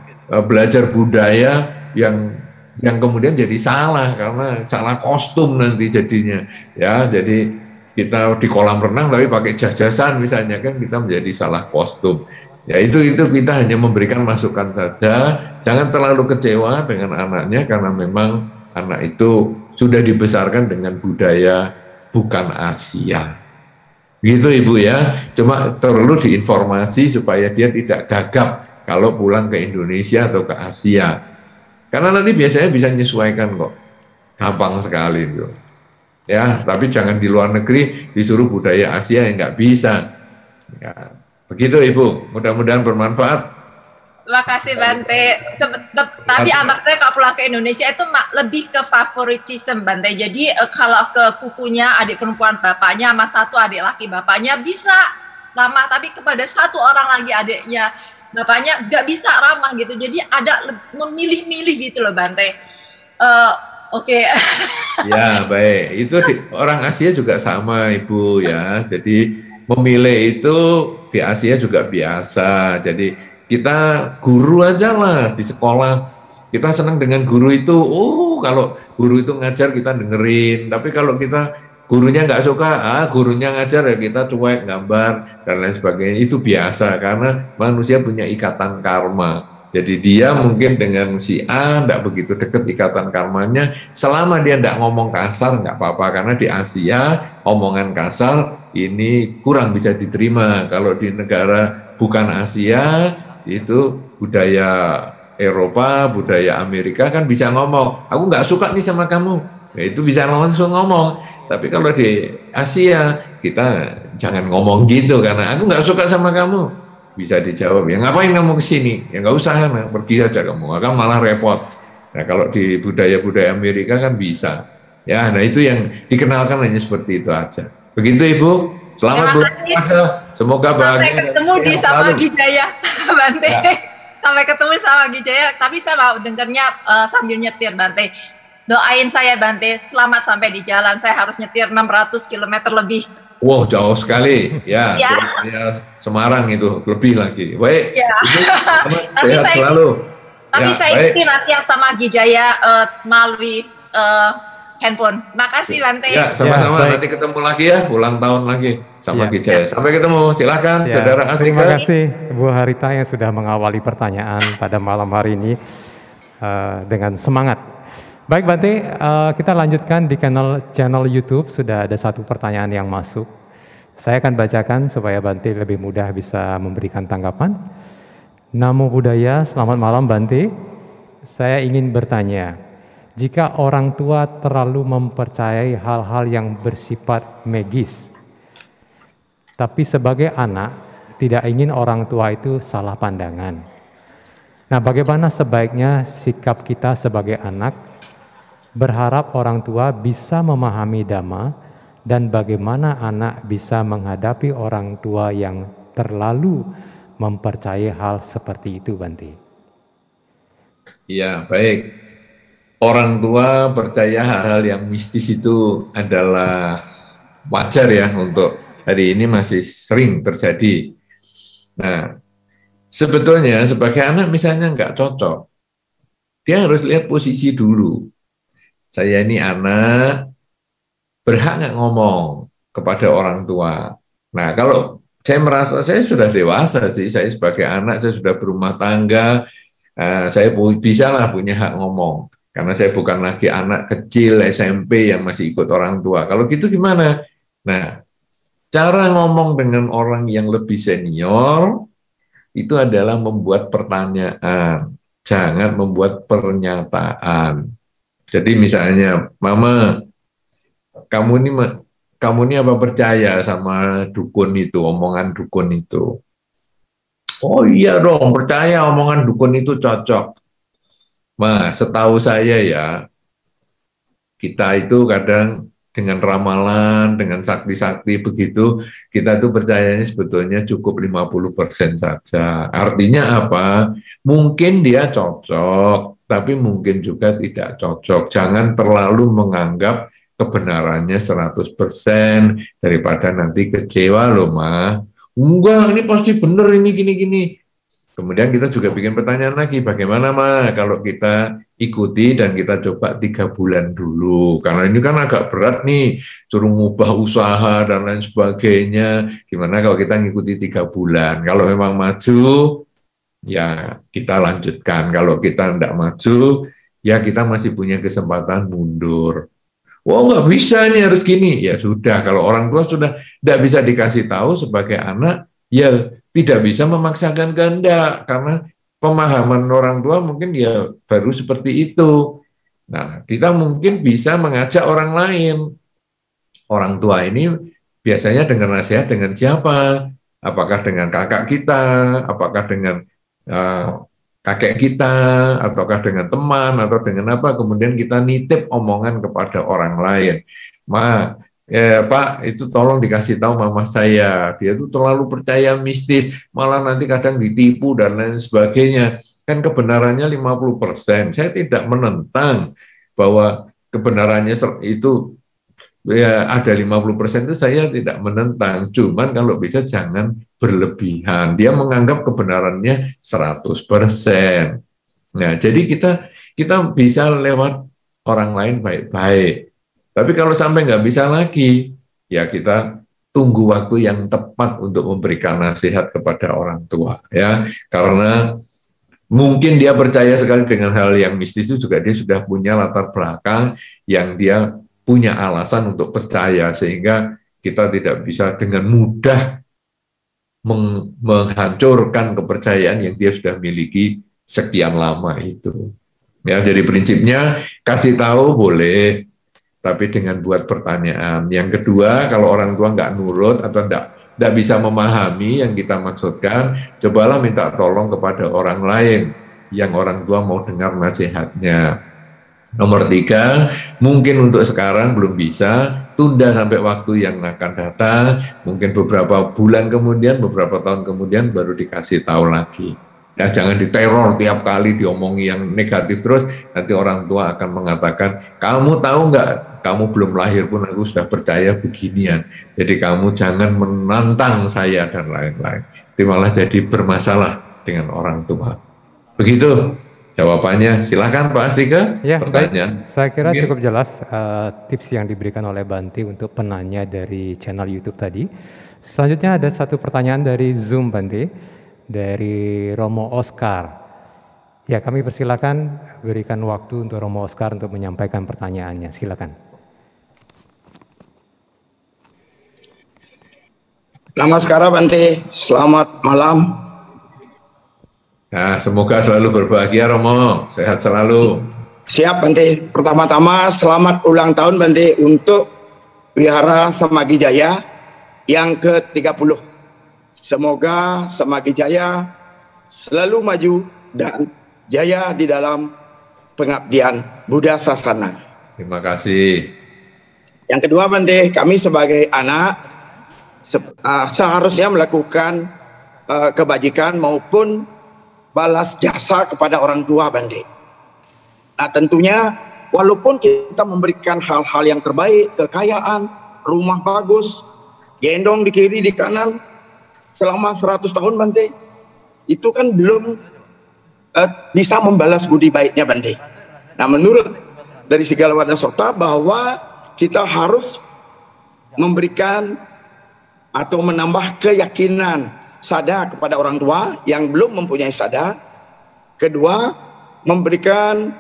belajar budaya yang kemudian jadi salah karena salah kostum nanti jadinya. Ya, jadi kita di kolam renang tapi pakai jas-jasan misalnya kan kita menjadi salah kostum. Ya itu kita hanya memberikan masukan saja, jangan terlalu kecewa dengan anaknya karena memang anak itu sudah dibesarkan dengan budaya bukan Asia. Gitu Ibu ya, cuma perlu diinformasi supaya dia tidak gagap kalau pulang ke Indonesia atau ke Asia. Karena nanti biasanya bisa menyesuaikan kok, gampang sekali itu. Ya, tapi jangan di luar negeri disuruh budaya Asia yang nggak bisa. Ya. Begitu Ibu, mudah-mudahan bermanfaat. Terima kasih Bante. Tapi anak saya kalau pulang ke Indonesia itu lebih ke favoritism Bante. Jadi kalau ke kukunya adik perempuan bapaknya sama satu adik laki bapaknya bisa ramah, tapi kepada satu orang lagi adiknya bapaknya nggak bisa ramah gitu. Jadi ada memilih-milih gitu loh Bante. Oke. Ya baik, itu orang Asia juga sama Ibu ya. Jadi memilih itu di Asia juga biasa. Jadi kita guru aja lah di sekolah. Kita senang dengan guru itu. Oh, kalau guru itu ngajar kita dengerin. Tapi kalau kita gurunya nggak suka, gurunya ngajar ya kita cuek, gambar dan lain sebagainya. Itu biasa karena manusia punya ikatan karma. Jadi dia mungkin dengan si A nggak begitu dekat ikatan karmanya. Selama dia nggak ngomong kasar nggak apa-apa. Karena di Asia omongan kasar ini kurang bisa diterima. Kalau di negara bukan Asia, itu budaya Eropa, budaya Amerika kan bisa ngomong, aku nggak suka nih sama kamu, ya, itu bisa langsung ngomong. Tapi kalau di Asia, kita jangan ngomong gitu, karena aku nggak suka sama kamu. Bisa dijawab, ya ngapain kamu kesini? Ya nggak usah, nah, pergi aja kamu, akan malah repot. Nah kalau di budaya-budaya Amerika kan bisa. Ya, nah itu yang dikenalkan hanya seperti itu aja. Begitu Ibu, selamat berpuasa, semoga bahagia. Sampai ketemu di Sama Gijaya, Bante. Ya. Sampai ketemu sama Gijaya, tapi saya mau dengarnya sambil nyetir Bante. Doain saya Bante, selamat sampai di jalan, saya harus nyetir 600 km lebih. Wow, jauh sekali, ya. Semarang itu, lebih lagi. Baik, ya. Sehat selalu. Tapi ya, saya ikuti latihan Sama Gijaya melalui handphone. Makasih Bante. Ya, sama-sama. Nanti ketemu lagi ya, ulang tahun lagi sama Gijaya. Sampai ketemu, silakan saudara Astika. Terima kasih Bu Harita yang sudah mengawali pertanyaan pada malam hari ini dengan semangat. Baik Bante, kita lanjutkan di channel YouTube, sudah ada satu pertanyaan yang masuk. Saya akan bacakan supaya Bante lebih mudah bisa memberikan tanggapan. Namo Buddhaya, selamat malam Bante. Saya ingin bertanya, jika orang tua terlalu mempercayai hal-hal yang bersifat magis, tapi sebagai anak tidak ingin orang tua itu salah pandangan. Nah, bagaimana sebaiknya sikap kita sebagai anak berharap orang tua bisa memahami Dhamma, dan bagaimana anak bisa menghadapi orang tua yang terlalu mempercayai hal seperti itu, Bante? Ya, baik. Orang tua percaya hal-hal yang mistis itu adalah wajar ya, untuk hari ini masih sering terjadi. Nah, sebetulnya sebagai anak misalnya nggak cocok, dia harus lihat posisi dulu. Saya ini anak, berhak nggak ngomong kepada orang tua. Nah, kalau saya merasa saya sudah dewasa sih, saya sebagai anak, saya sudah berumah tangga, saya bisa lah punya hak ngomong. Karena saya bukan lagi anak kecil SMP yang masih ikut orang tua. Kalau gitu gimana? Nah, cara ngomong dengan orang yang lebih senior itu adalah membuat pertanyaan, jangan membuat pernyataan. Jadi misalnya, Mama, kamu ini apa percaya sama dukun itu, omongan dukun itu? Oh iya dong, percaya omongan dukun itu cocok. Nah, setahu saya ya, kita itu kadang dengan ramalan, dengan sakti-sakti begitu, kita tuh percayanya sebetulnya cukup 50% saja. Artinya apa? Mungkin dia cocok, tapi mungkin juga tidak cocok. Jangan terlalu menganggap kebenarannya 100% daripada nanti kecewa loh, Ma. Enggak, ini pasti benar, ini gini-gini. Kemudian kita juga bikin pertanyaan lagi, bagaimana Ma kalau kita ikuti dan kita coba 3 bulan dulu, karena ini kan agak berat nih, suruh ngubah usaha dan lain sebagainya. Gimana kalau kita ngikuti 3 bulan? Kalau memang maju, ya kita lanjutkan. Kalau kita tidak maju, ya kita masih punya kesempatan mundur. Wah, nggak bisa, ini harus gini. Ya sudah, kalau orang tua sudah tidak bisa dikasih tahu sebagai anak, ya tidak bisa memaksakan kehendak, karena pemahaman orang tua mungkin ya baru seperti itu. Nah, kita mungkin bisa mengajak orang lain. Orang tua ini biasanya dengar nasihat dengan siapa? Apakah dengan kakak kita, apakah dengan kakek kita, ataukah dengan teman, atau dengan apa? Kemudian kita nitip omongan kepada orang lain. Pak, itu tolong dikasih tahu mama saya, dia itu terlalu percaya mistis, malah nanti kadang ditipu dan lain sebagainya. Kan kebenarannya 50%. Saya tidak menentang bahwa kebenarannya itu ya ada 50% itu, saya tidak menentang. Cuman kalau bisa jangan berlebihan. Dia menganggap kebenarannya 100%. Nah, jadi kita bisa lewat orang lain baik-baik. Tapi kalau sampai nggak bisa lagi, ya kita tunggu waktu yang tepat untuk memberikan nasihat kepada orang tua, ya. Karena mungkin dia percaya sekali dengan hal yang mistis itu, juga dia sudah punya latar belakang yang dia punya alasan untuk percaya, sehingga kita tidak bisa dengan mudah menghancurkan kepercayaan yang dia sudah miliki sekian lama itu. Ya, jadi prinsipnya kasih tahu boleh, tapi dengan buat pertanyaan. Yang kedua, kalau orang tua nggak nurut atau nggak bisa memahami yang kita maksudkan, cobalah minta tolong kepada orang lain yang orang tua mau dengar nasihatnya. Nomor 3, mungkin untuk sekarang belum bisa, tunda sampai waktu yang akan datang, mungkin beberapa bulan kemudian, beberapa tahun kemudian baru dikasih tahu lagi. Ya, jangan diteror tiap kali diomongi yang negatif terus, nanti orang tua akan mengatakan, kamu tahu nggak, kamu belum lahir pun aku sudah percaya beginian, jadi kamu jangan menantang saya dan lain-lain. Itu malah jadi bermasalah dengan orang tua. Begitu jawabannya. Silakan Pak Astika, ya, pertanyaan. Baik. Saya kira cukup jelas tips yang diberikan oleh Bante untuk penanya dari channel YouTube tadi. Selanjutnya ada satu pertanyaan dari Zoom, Bante, dari Romo Oscar. Ya, kami persilakan berikan waktu untuk Romo Oscar untuk menyampaikan pertanyaannya. Silakan. Namaskara Bante, selamat malam. Nah, semoga selalu berbahagia Romo, sehat selalu. Siap Bante. Pertama-tama selamat ulang tahun Bante untuk Wihara Samagi Jaya yang ke-30. Semoga Semagi Jaya selalu maju dan jaya di dalam pengabdian Buddha Sasana. Terima kasih. Yang kedua, Bante, kami sebagai anak seharusnya melakukan kebajikan maupun balas jasa kepada orang tua, Bante. Nah, tentunya walaupun kita memberikan hal-hal yang terbaik, kekayaan, rumah bagus, gendong di kiri, di kanan, selama 100 tahun, Bante, itu kan belum bisa membalas budi baiknya, Bante. Nah, menurut dari Sigala Wadasokta bahwa kita harus memberikan atau menambah keyakinan sada kepada orang tua yang belum mempunyai sada. Kedua, memberikan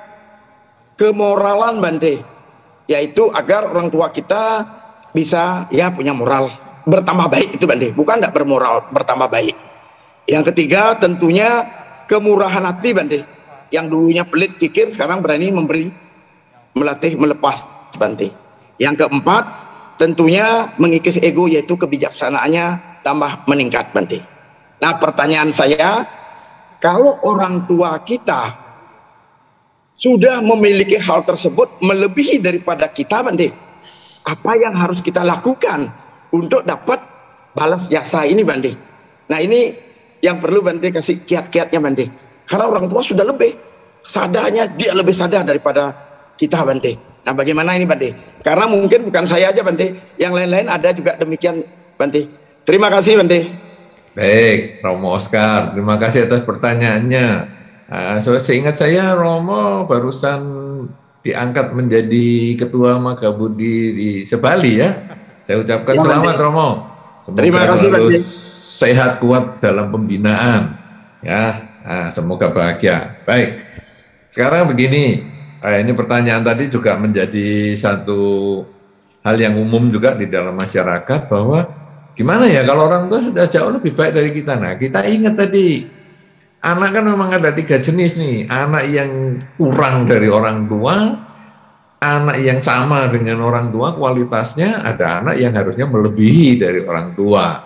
kemoralan, Bante, yaitu agar orang tua kita bisa punya moral bertambah baik itu, Bante, bukan tidak bermoral, bertambah baik. Yang ketiga, tentunya kemurahan hati, Bante, yang dulunya pelit kikir sekarang berani memberi, melatih melepas, Bante. Yang keempat, tentunya mengikis ego, yaitu kebijaksanaannya tambah meningkat, Bante. Nah, pertanyaan saya, kalau orang tua kita sudah memiliki hal tersebut melebihi daripada kita, Bante, apa yang harus kita lakukan untuk dapat balas jasa ini, Bante? Nah, ini yang perlu, Bante, kasih kiat-kiatnya, Bante. Karena orang tua sudah lebih sadarnya, dia lebih sadar daripada kita, Bante. Nah, bagaimana ini, Bante? Karena mungkin bukan saya aja, Bante, yang lain-lain ada juga demikian, Bante. Terima kasih, Bante. Baik, Romo Oscar, terima kasih atas pertanyaannya. Seingat saya, Romo barusan diangkat menjadi Ketua Magabudi di Sebali, ya. Saya ucapkan selamat, Romo. Semoga terima kasih, Bante. Sehat, kuat dalam pembinaan, ya. Semoga bahagia. Baik, sekarang begini, ini pertanyaan tadi juga menjadi satu hal yang umum juga di dalam masyarakat, bahwa gimana ya kalau orang tua sudah jauh lebih baik dari kita. Nah, kita ingat tadi, anak kan memang ada 3 jenis nih, anak yang kurang dari orang tua, anak yang sama dengan orang tua kualitasnya, ada anak yang harusnya melebihi dari orang tua.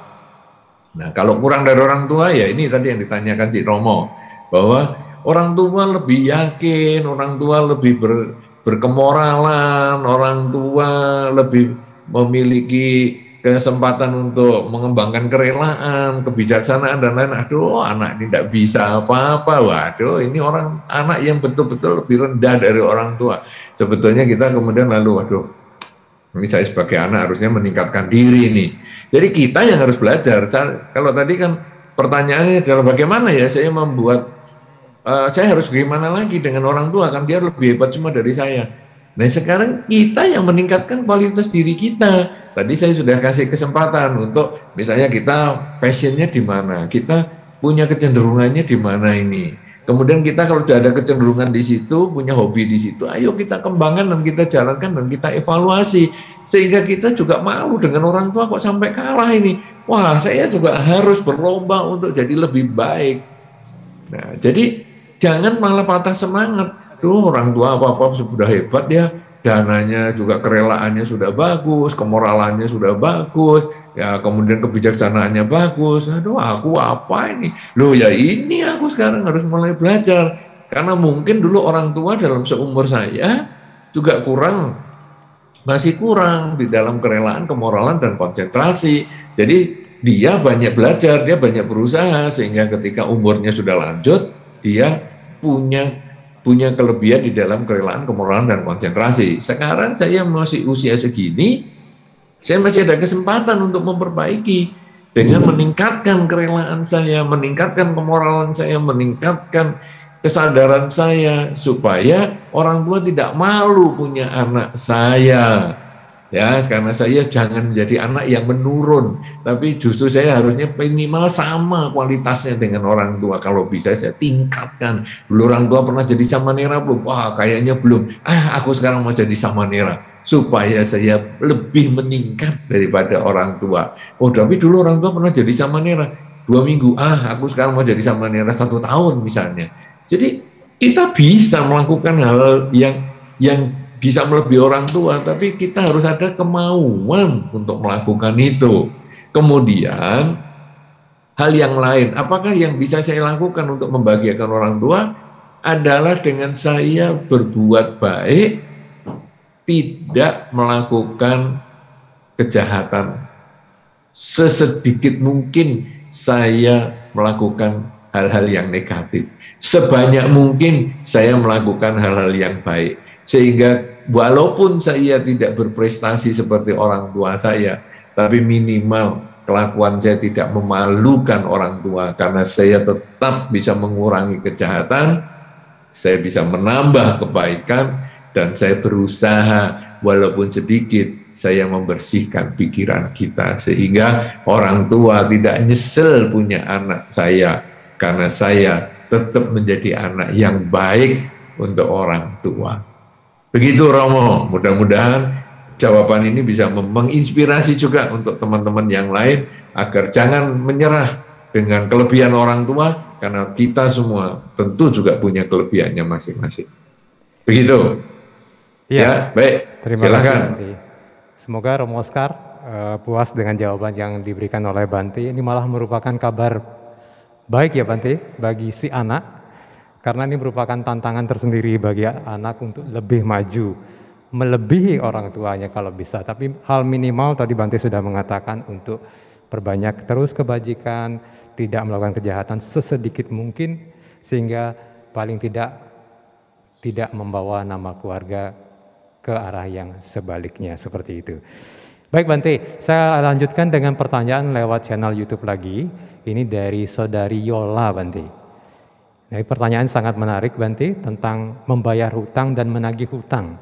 Nah, kalau kurang dari orang tua, ya ini tadi yang ditanyakan si Romo, bahwa orang tua lebih yakin, orang tua lebih berkemoralan, orang tua lebih memiliki kesempatan untuk mengembangkan kerelaan, kebijaksanaan, dan lain. Aduh, anak ini tidak bisa apa-apa. Waduh, ini anak yang betul-betul lebih rendah dari orang tua. Sebetulnya kita kemudian lalu, waduh, ini saya sebagai anak harusnya meningkatkan diri nih. Jadi kita yang harus belajar. Kalau tadi kan pertanyaannya adalah bagaimana ya saya membuat, saya harus gimana lagi dengan orang tua, kan dia lebih hebat cuma dari saya. Nah, sekarang kita yang meningkatkan kualitas diri kita. Tadi saya sudah kasih kesempatan untuk misalnya kita passionnya di mana, kita punya kecenderungannya di mana ini. Kemudian kita kalau sudah ada kecenderungan di situ, punya hobi di situ, ayo kita kembangkan dan kita jalankan dan kita evaluasi. Sehingga kita juga malu dengan orang tua kok sampai kalah ini. Wah, saya juga harus berlomba untuk jadi lebih baik. Nah, jadi jangan malah patah semangat. Tuh, orang tua apa-apa sudah hebat ya, dananya juga kerelaannya sudah bagus, kemoralannya sudah bagus, ya kemudian kebijaksanaannya bagus. Aduh, aku apa ini? Loh ya ini aku sekarang harus mulai belajar. Karena mungkin dulu orang tua dalam seumur saya juga masih kurang di dalam kerelaan, kemoralan, dan konsentrasi. Jadi dia banyak belajar, dia banyak berusaha, sehingga ketika umurnya sudah lanjut, dia punya kelebihan di dalam kerelaan, kemoralan, dan konsentrasi. Sekarang saya masih usia segini, saya masih ada kesempatan untuk memperbaiki dengan meningkatkan kerelaan saya, meningkatkan kemoralan saya, meningkatkan kesadaran saya, supaya orang tua tidak malu punya anak saya. Ya, karena saya jangan menjadi anak yang menurun, tapi justru saya harusnya minimal sama kualitasnya dengan orang tua. Kalau bisa saya tingkatkan. Dulu orang tua pernah jadi samanera belum? Wah, kayaknya belum. Aku sekarang mau jadi samanera supaya saya lebih meningkat daripada orang tua. Oh, tapi dulu orang tua pernah jadi samanera 2 minggu. Aku sekarang mau jadi samanera 1 tahun misalnya. Jadi kita bisa melakukan hal yang bisa melebihi orang tua, tapi kita harus ada kemauan untuk melakukan itu. Kemudian hal yang lain. Apakah yang bisa saya lakukan untuk membahagiakan orang tua adalah dengan saya berbuat baik, tidak melakukan kejahatan. Sesedikit mungkin saya melakukan hal-hal yang negatif. Sebanyak mungkin saya melakukan hal-hal yang baik. Sehingga walaupun saya tidak berprestasi seperti orang tua saya, tapi minimal kelakuan saya tidak memalukan orang tua, karena saya tetap bisa mengurangi kejahatan, saya bisa menambah kebaikan, dan saya berusaha walaupun sedikit saya membersihkan pikiran kita, sehingga orang tua tidak nyesel punya anak saya, karena saya tetap menjadi anak yang baik untuk orang tua. Begitu Romo, mudah-mudahan jawaban ini bisa menginspirasi juga untuk teman-teman yang lain, agar jangan menyerah dengan kelebihan orang tua, karena kita semua tentu juga punya kelebihannya masing-masing. Begitu. Ya, baik. Terima Silakan. kasih. Semoga Romo Oscar puas dengan jawaban yang diberikan oleh Bante. Ini malah merupakan kabar baik ya Bante bagi si anak, karena ini merupakan tantangan tersendiri bagi anak untuk lebih maju, melebihi orang tuanya kalau bisa. Tapi hal minimal tadi Bante sudah mengatakan untuk perbanyak terus kebajikan, tidak melakukan kejahatan sesedikit mungkin, sehingga paling tidak membawa nama keluarga ke arah yang sebaliknya, seperti itu. Baik Bante, saya lanjutkan dengan pertanyaan lewat channel YouTube lagi. Ini dari saudari Yola Bante. Nah, pertanyaan sangat menarik Bante tentang membayar hutang dan menagih hutang.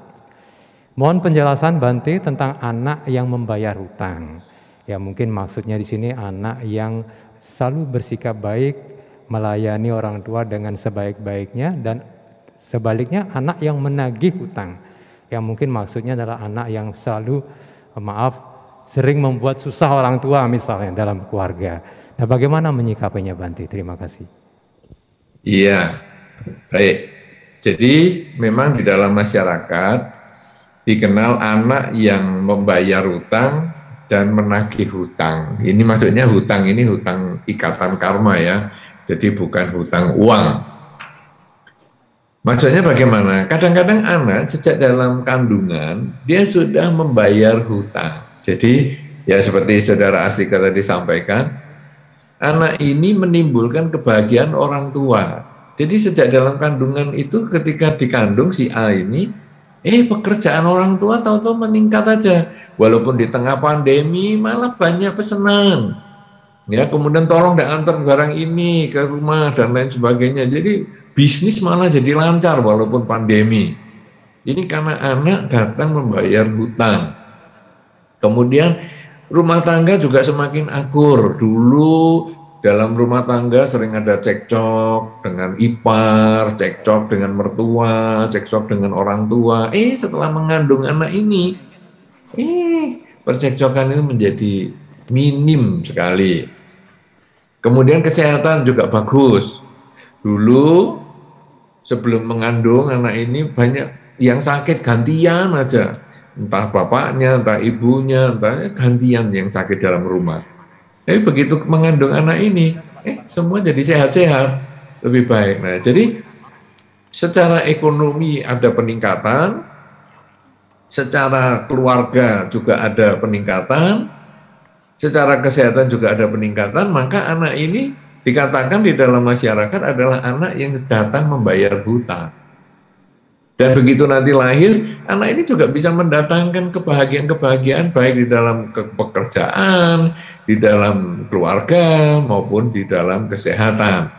Mohon penjelasan Bante tentang anak yang membayar hutang. Ya mungkin maksudnya di sini anak yang selalu bersikap baik, melayani orang tua dengan sebaik-baiknya, dan sebaliknya anak yang menagih hutang. Yang mungkin maksudnya adalah anak yang selalu, sering membuat susah orang tua misalnya dalam keluarga. Nah, bagaimana menyikapinya Bante? Terima kasih. Iya, baik. Jadi memang di dalam masyarakat dikenal anak yang membayar hutang dan menagih hutang. Ini maksudnya hutang ini hutang ikatan karma ya, jadi bukan hutang uang. Maksudnya bagaimana? Kadang-kadang anak sejak dalam kandungan, dia sudah membayar hutang. Jadi, ya seperti Saudara Astika tadi sampaikan, anak ini menimbulkan kebahagiaan orang tua. Jadi sejak dalam kandungan itu ketika dikandung si A ini, pekerjaan orang tua tahu-tahu meningkat aja. Walaupun di tengah pandemi malah banyak pesanan. Ya, kemudian tolong antar barang ini ke rumah dan lain sebagainya. Jadi bisnis malah jadi lancar walaupun pandemi. Ini karena anak datang membayar hutang. Kemudian rumah tangga juga semakin akur. Dulu dalam rumah tangga sering ada cekcok dengan ipar, cekcok dengan mertua, cekcok dengan orang tua. Setelah mengandung anak ini, percekcokan itu menjadi minim sekali. Kemudian kesehatan juga bagus. Dulu sebelum mengandung anak ini banyak yang sakit gantian aja. Entah bapaknya, entah ibunya, entah gantian yang sakit dalam rumah. Tapi begitu mengandung anak ini, semua jadi sehat-sehat, lebih baik. Nah, jadi secara ekonomi ada peningkatan, secara keluarga juga ada peningkatan, secara kesehatan juga ada peningkatan, maka anak ini dikatakan di dalam masyarakat adalah anak yang datang membayar hutang. Dan begitu nanti lahir, anak ini juga bisa mendatangkan kebahagiaan-kebahagiaan baik di dalam pekerjaan, di dalam keluarga, maupun di dalam kesehatan.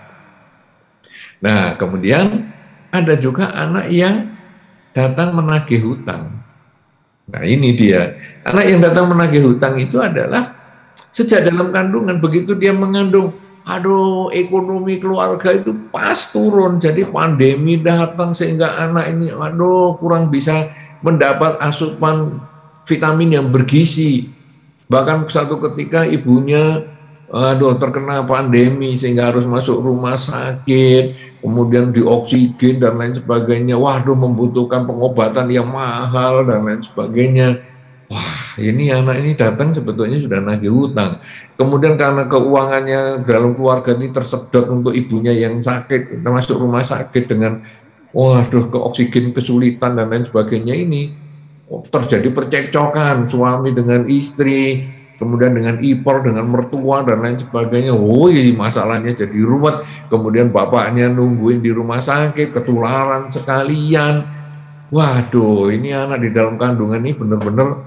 Nah, kemudian ada juga anak yang datang menagih hutang. Nah, ini dia. Anak yang datang menagih hutang itu adalah sejak dalam kandungan, begitu dia mengandung, ekonomi keluarga itu pas turun, jadi pandemi datang sehingga anak ini, kurang bisa mendapat asupan vitamin yang bergizi. Bahkan suatu ketika ibunya, terkena pandemi sehingga harus masuk rumah sakit, kemudian dioksigen dan lain sebagainya. Membutuhkan pengobatan yang mahal dan lain sebagainya. wah ini anak ini datang sebetulnya sudah nagih hutang. Kemudian karena keuangannya dalam keluarga ini tersedot untuk ibunya yang sakit, termasuk rumah sakit dengan waduh ke oksigen kesulitan dan lain sebagainya ini, terjadi percekcokan suami dengan istri, kemudian dengan ipar, dengan mertua dan lain sebagainya. Woi, masalahnya jadi ruwet. Kemudian bapaknya nungguin di rumah sakit, ketularan sekalian. Waduh, ini anak di dalam kandungan ini benar-benar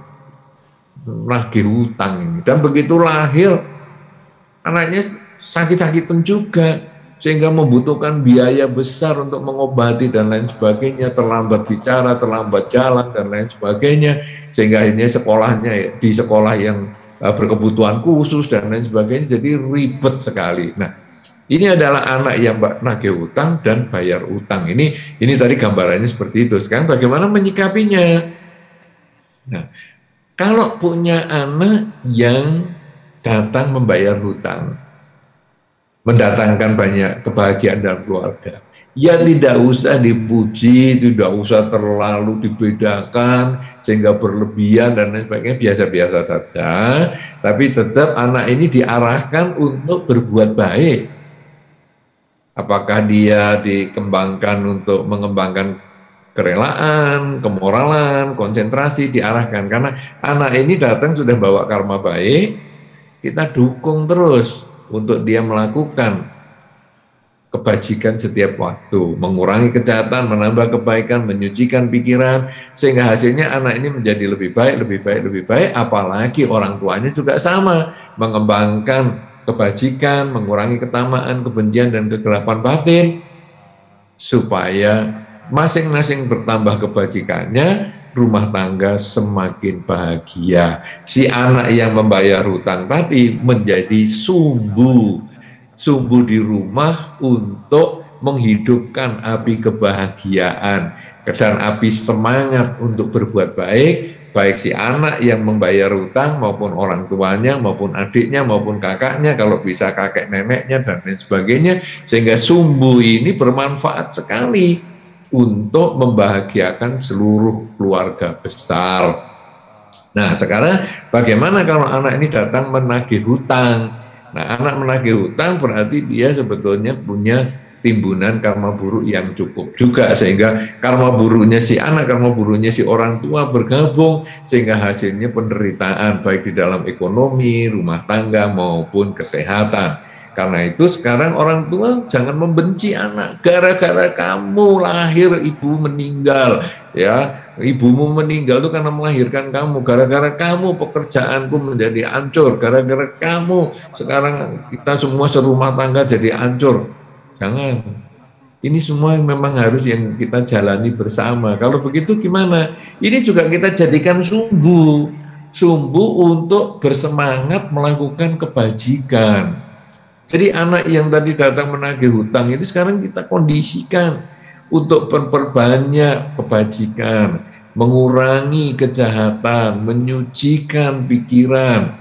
nagih hutang ini. Dan begitu lahir, anaknya sakit-sakitan juga, sehingga membutuhkan biaya besar untuk mengobati dan lain sebagainya, terlambat bicara, terlambat jalan dan lain sebagainya, sehingga akhirnya sekolahnya di sekolah yang berkebutuhan khusus dan lain sebagainya, jadi ribet sekali. Nah, ini adalah anak yang nagih hutang dan bayar utang. Ini tadi gambarannya seperti itu. Sekarang bagaimana menyikapinya? Nah, kalau punya anak yang datang membayar hutang, mendatangkan banyak kebahagiaan dalam keluarga, ya tidak usah dipuji, tidak usah terlalu dibedakan sehingga berlebihan dan lain sebagainya, biasa-biasa saja. Tapi tetap anak ini diarahkan untuk berbuat baik. Apakah dia dikembangkan untuk mengembangkan kerelaan, kemoralan, konsentrasi, diarahkan. Karena anak ini datang sudah bawa karma baik, kita dukung terus untuk dia melakukan kebajikan setiap waktu, mengurangi kejahatan, menambah kebaikan, menyucikan pikiran, sehingga hasilnya anak ini menjadi lebih baik, lebih baik, lebih baik, apalagi orang tuanya juga sama, mengembangkan kebajikan, mengurangi ketamaan, kebencian, dan kegelapan batin, supaya masing-masing bertambah kebajikannya, rumah tangga semakin bahagia. Si anak yang membayar hutang tadi menjadi sumbu di rumah untuk menghidupkan api kebahagiaan dan api semangat untuk berbuat baik, baik si anak yang membayar hutang maupun orang tuanya, maupun adiknya, maupun kakaknya, kalau bisa kakek neneknya dan lain sebagainya, sehingga sumbu ini bermanfaat sekali untuk membahagiakan seluruh keluarga besar. Nah, sekarang bagaimana kalau anak ini datang menagih hutang? Nah, anak menagih hutang berarti dia sebetulnya punya timbunan karma buruk yang cukup juga, sehingga karma buruknya si anak, karma buruknya si orang tua bergabung, sehingga hasilnya penderitaan baik di dalam ekonomi, rumah tangga maupun kesehatan. Karena itu sekarang orang tua jangan membenci anak, gara-gara kamu lahir ibu meninggal, ya ibumu meninggal itu karena melahirkan kamu, gara-gara kamu pekerjaanku menjadi hancur, gara-gara kamu sekarang kita semua serumah tangga jadi hancur. Jangan. Ini semua memang harus yang kita jalani bersama. Kalau begitu gimana? Ini juga kita jadikan sumbu untuk bersemangat melakukan kebajikan. Jadi anak yang tadi datang menagih hutang itu sekarang kita kondisikan untuk memperbanyak kebajikan, mengurangi kejahatan, menyucikan pikiran,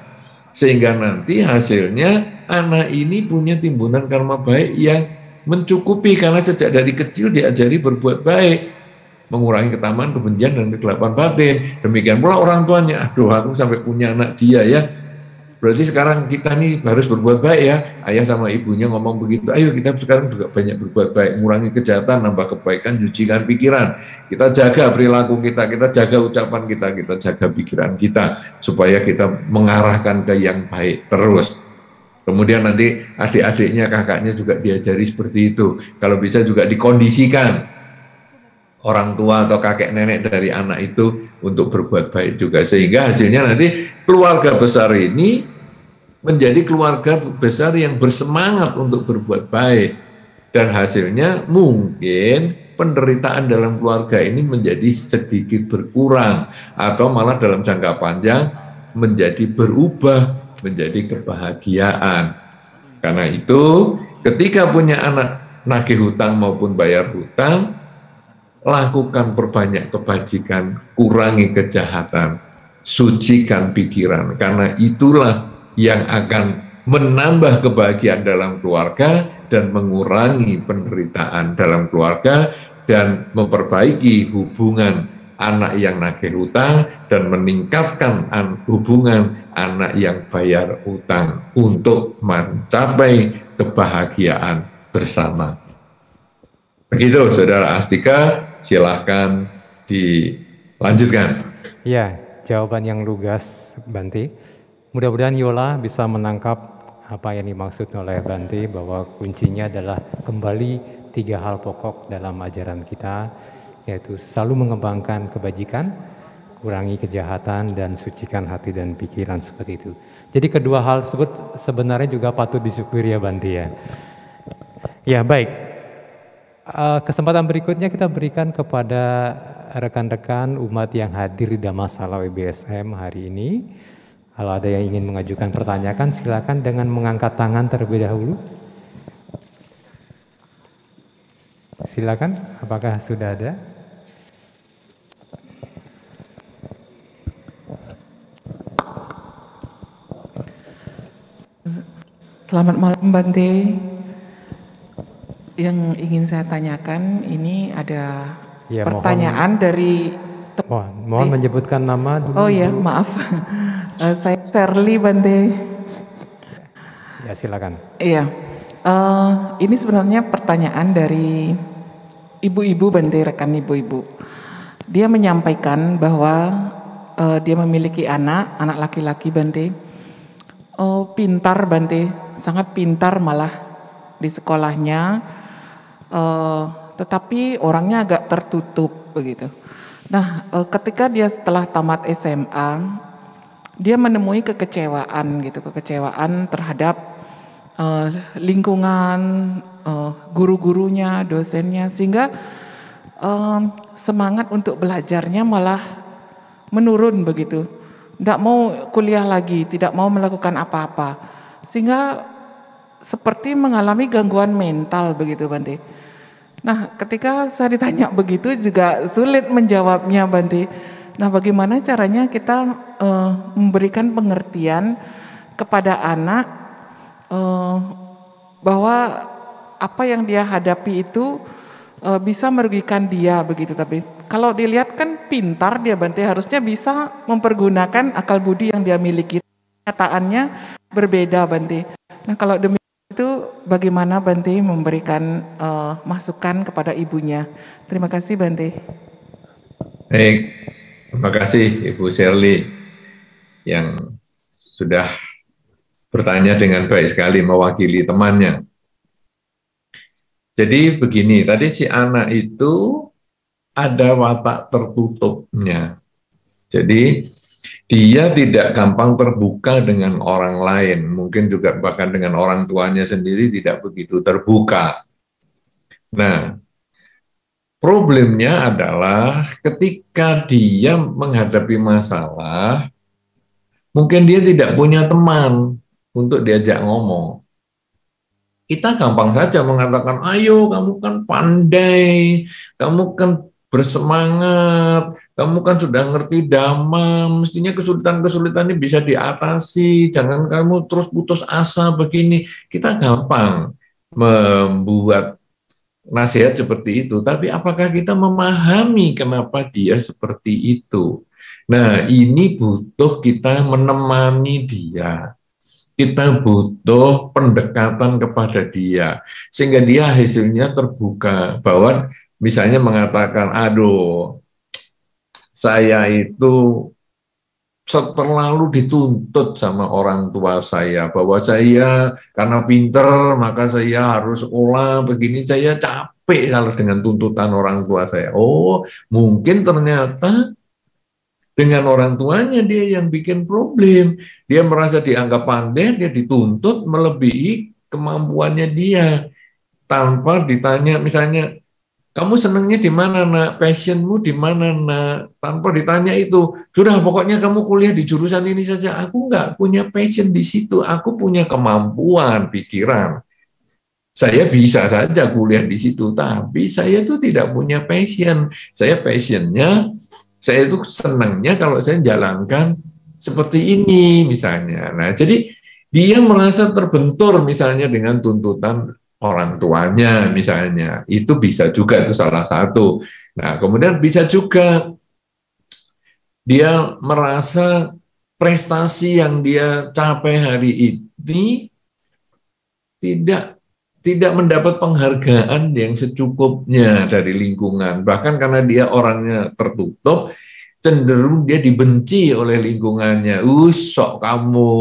sehingga nanti hasilnya anak ini punya timbunan karma baik yang mencukupi, karena sejak dari kecil diajari berbuat baik, mengurangi ketamaan, kebencian, dan kegelapan batin. Demikian pula orang tuanya, aduh aku sampai punya anak dia ya, berarti sekarang kita nih harus berbuat baik ya. Ayah sama ibunya ngomong begitu, ayo kita sekarang juga banyak berbuat baik, mengurangi kejahatan, nambah kebaikan, cucikan pikiran. Kita jaga perilaku kita jaga ucapan kita jaga pikiran kita, supaya kita mengarahkan ke yang baik terus. Kemudian nanti adik-adiknya, kakaknya juga diajari seperti itu. Kalau bisa juga dikondisikan orang tua atau kakek nenek dari anak itu untuk berbuat baik juga, sehingga hasilnya nanti keluarga besar ini menjadi keluarga besar yang bersemangat untuk berbuat baik, dan hasilnya mungkin penderitaan dalam keluarga ini menjadi sedikit berkurang, atau malah dalam jangka panjang menjadi berubah menjadi kebahagiaan. Karena itu ketika punya anak nagih hutang maupun bayar hutang, lakukan perbanyak kebajikan, kurangi kejahatan, sucikan pikiran, karena itulah yang akan menambah kebahagiaan dalam keluarga dan mengurangi penderitaan dalam keluarga dan memperbaiki hubungan anak yang nagih utang dan meningkatkan hubungan anak yang bayar utang untuk mencapai kebahagiaan bersama. Begitu, Saudara Astika, silahkan dilanjutkan. Ya, jawaban yang lugas, Bante. Mudah-mudahan Yola bisa menangkap apa yang dimaksud oleh Bante, bahwa kuncinya adalah kembali 3 hal pokok dalam ajaran kita, yaitu selalu mengembangkan kebajikan, kurangi kejahatan, dan sucikan hati dan pikiran, seperti itu. Jadi kedua hal tersebut sebenarnya juga patut disyukuri ya Bante ya. Ya baik, kesempatan berikutnya kita berikan kepada rekan-rekan umat yang hadir di Dhammasala WBSM hari ini. Kalau ada yang ingin mengajukan pertanyaan, silakan dengan mengangkat tangan terlebih dahulu. Silakan, apakah sudah ada? Selamat malam Bante. Yang ingin saya tanyakan, ini ada pertanyaan dari... Mohon menyebutkan nama dulu. Oh ya, maaf. Saya Shirley Bante. Ya silakan. Iya, ini sebenarnya pertanyaan dari ibu-ibu Bante, rekan ibu-ibu. Dia menyampaikan bahwa dia memiliki anak laki-laki Bante. Pintar Bante, sangat pintar malah di sekolahnya. Tetapi orangnya agak tertutup begitu. Nah, ketika dia setelah tamat SMA, dia menemui kekecewaan terhadap lingkungan, guru-gurunya, dosennya, sehingga semangat untuk belajarnya malah menurun begitu. Tidak mau kuliah lagi, tidak mau melakukan apa-apa, sehingga seperti mengalami gangguan mental begitu Bante. Nah, ketika saya ditanya begitu juga sulit menjawabnya Bante. Nah, bagaimana caranya kita memberikan pengertian kepada anak bahwa apa yang dia hadapi itu bisa merugikan dia begitu. Tapi kalau dilihat kan pintar dia Bante, harusnya bisa mempergunakan akal budi yang dia miliki. Kenyataannya berbeda Bante. Nah, kalau demikian itu bagaimana Bante memberikan masukan kepada ibunya? Terima kasih Bante. Baik. Terima kasih Ibu Shirley yang sudah bertanya dengan baik sekali mewakili temannya. Jadi begini, tadi si anak itu ada watak tertutupnya. Jadi dia tidak gampang terbuka dengan orang lain, mungkin juga bahkan dengan orang tuanya sendiri tidak begitu terbuka. Nah, problemnya adalah ketika dia menghadapi masalah, mungkin dia tidak punya teman untuk diajak ngomong. Kita gampang saja mengatakan, ayo kamu kan pandai, kamu kan bersemangat, kamu kan sudah ngerti Dhamma, mestinya kesulitan-kesulitan ini bisa diatasi, jangan kamu terus putus asa begini. Kita gampang membuat nasihat seperti itu, tapi apakah kita memahami kenapa dia seperti itu? Nah, ini butuh kita menemani dia. Kita butuh pendekatan kepada dia, sehingga dia hasilnya terbuka, bahwa misalnya mengatakan, aduh, saya itu terlalu dituntut sama orang tua saya, bahwa saya karena pinter maka saya harus sekolah begini, saya capek kalau dengan tuntutan orang tua saya. Oh, mungkin ternyata dengan orang tuanya dia yang bikin problem. Dia merasa dianggap pandai, dia dituntut melebihi kemampuannya dia. Tanpa ditanya misalnya, kamu senangnya di mana nak? Passionmu di mana nak? Tanpa ditanya itu, sudah pokoknya kamu kuliah di jurusan ini saja. Aku nggak punya passion di situ, aku punya kemampuan pikiran. Saya bisa saja kuliah di situ, tapi saya tuh tidak punya passion. Saya passionnya, saya itu senangnya kalau saya jalankan seperti ini misalnya. Nah, jadi dia merasa terbentur misalnya dengan tuntutan orang tuanya misalnya, itu bisa juga, itu salah satu. Nah, kemudian bisa juga dia merasa prestasi yang dia capai hari ini tidak mendapat penghargaan yang secukupnya dari lingkungan. Bahkan karena dia orangnya tertutup, cenderung dia dibenci oleh lingkungannya. Sok kamu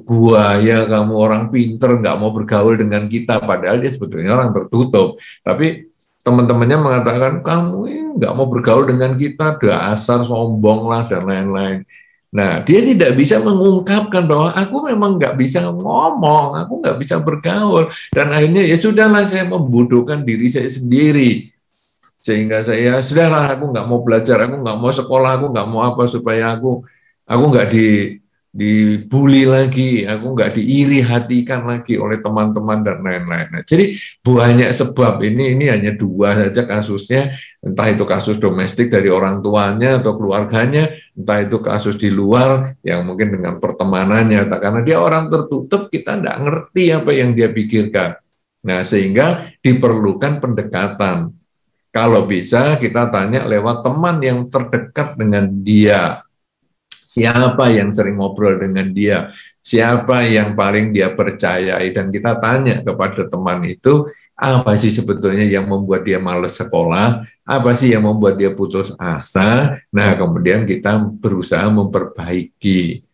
buaya, kamu orang pinter, nggak mau bergaul dengan kita. Padahal dia sebetulnya orang tertutup. Tapi teman-temannya mengatakan, kamu nggak mau bergaul dengan kita, dasar sombong lah, dan lain-lain. Nah, dia tidak bisa mengungkapkan bahwa aku memang nggak bisa ngomong, aku nggak bisa bergaul. Dan akhirnya ya sudahlah, saya membodohkan diri saya sendiri. Sehingga saya, sudahlah, aku nggak mau belajar, aku nggak mau sekolah, aku nggak mau apa, supaya aku nggak dibully lagi, aku nggak diiri hatikan lagi oleh teman-teman dan lain-lain. Nah, jadi banyak sebab, ini hanya 2 saja kasusnya, entah itu kasus domestik dari orang tuanya atau keluarganya, entah itu kasus di luar yang mungkin dengan pertemanannya, karena dia orang tertutup, kita nggak ngerti apa yang dia pikirkan. Nah, sehingga diperlukan pendekatan. Kalau bisa kita tanya lewat teman yang terdekat dengan dia. Siapa yang sering ngobrol dengan dia, siapa yang paling dia percayai, dan kita tanya kepada teman itu, apa sih sebetulnya yang membuat dia malas sekolah, apa sih yang membuat dia putus asa. Nah, kemudian kita berusaha memperbaiki.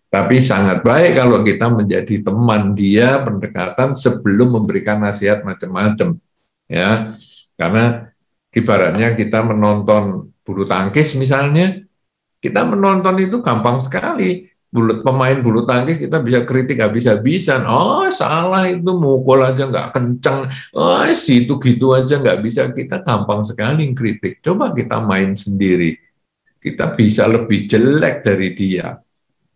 Tapi sangat baik kalau kita menjadi teman dia, pendekatan sebelum memberikan nasihat macam-macam, ya. Karena ibaratnya kita menonton bulu tangkis misalnya, kita menonton itu gampang sekali. Pemain bulu tangkis kita bisa kritik habis-habisan. Oh, salah itu, mukul aja nggak kenceng. Oh, situ gitu aja nggak bisa. Kita gampang sekali kritik. Coba kita main sendiri. Kita bisa lebih jelek dari dia.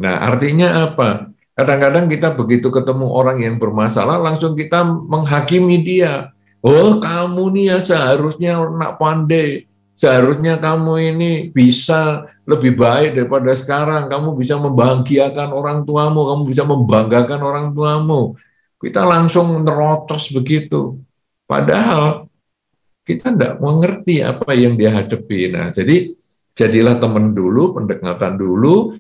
Nah, artinya apa? Kadang-kadang kita begitu ketemu orang yang bermasalah, langsung kita menghakimi dia. Oh, kamu nih ya seharusnya nak pandai. Seharusnya kamu ini bisa lebih baik daripada sekarang. Kamu bisa membahagiakan orang tuamu, kamu bisa membanggakan orang tuamu. Kita langsung nerocos begitu. Padahal kita tidak mengerti apa yang dia hadapi. Nah, jadi jadilah teman dulu, pendekatan dulu,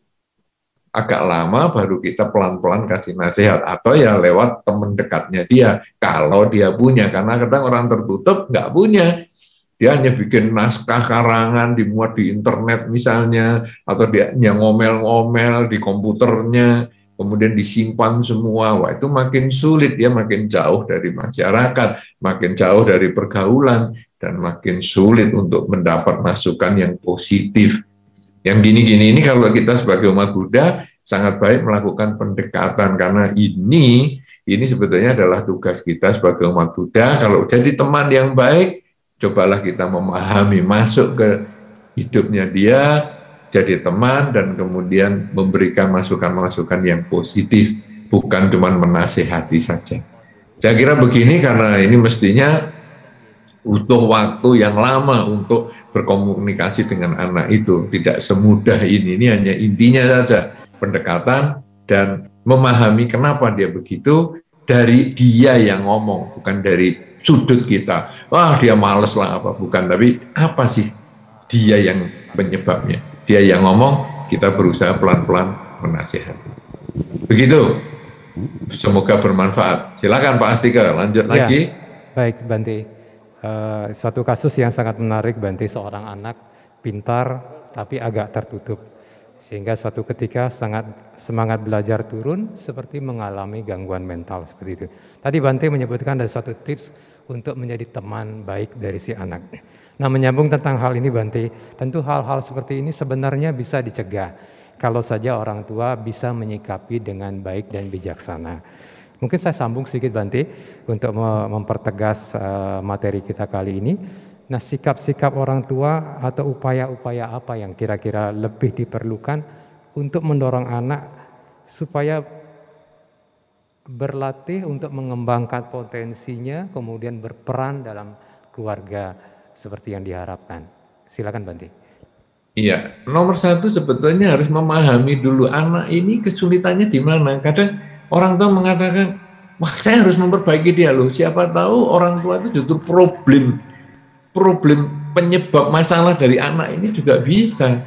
agak lama baru kita pelan-pelan kasih nasihat, atau ya lewat teman dekatnya dia, kalau dia punya. Karena kadang orang tertutup nggak punya. Dia hanya bikin naskah karangan dimuat di internet misalnya, atau dia ngomel-ngomel di komputernya, kemudian disimpan semua. Wah, itu makin sulit, dia makin jauh dari masyarakat, makin jauh dari pergaulan, dan makin sulit untuk mendapat masukan yang positif. Yang gini-gini ini kalau kita sebagai umat Buddha sangat baik melakukan pendekatan, karena ini sebetulnya adalah tugas kita sebagai umat Buddha. Kalau jadi teman yang baik, cobalah kita memahami, masuk ke hidupnya dia, jadi teman, dan kemudian memberikan masukan-masukan yang positif, bukan cuma menasihati saja. Saya kira begini, karena ini mestinya butuh waktu yang lama untuk berkomunikasi dengan anak itu. Tidak semudah ini hanya intinya saja, pendekatan dan memahami kenapa dia begitu, dari dia yang ngomong, bukan dari sudut kita. Wah, dia males lah apa, bukan, tapi apa sih dia yang penyebabnya. Dia yang ngomong, kita berusaha pelan-pelan menasihati. Begitu. Semoga bermanfaat. Silakan Pak Astika, lanjut lagi. Baik, Bante. Suatu kasus yang sangat menarik, Bante, seorang anak pintar tapi agak tertutup. Sehingga suatu ketika sangat semangat belajar turun, seperti mengalami gangguan mental seperti itu. Tadi Bante menyebutkan ada suatu tips untuk menjadi teman baik dari si anak. Nah, menyambung tentang hal ini Bante, tentu hal-hal seperti ini sebenarnya bisa dicegah kalau saja orang tua bisa menyikapi dengan baik dan bijaksana. Mungkin saya sambung sedikit Bante untuk mempertegas materi kita kali ini. Nah, sikap-sikap orang tua atau upaya-upaya apa yang kira-kira lebih diperlukan untuk mendorong anak supaya berlatih untuk mengembangkan potensinya, kemudian berperan dalam keluarga seperti yang diharapkan. Silakan Bante. Iya, nomor 1 sebetulnya harus memahami dulu anak ini kesulitannya di mana. Kadang orang tua mengatakan, wah saya harus memperbaiki dia loh. Siapa tahu orang tua itu justru problem penyebab masalah dari anak ini juga bisa.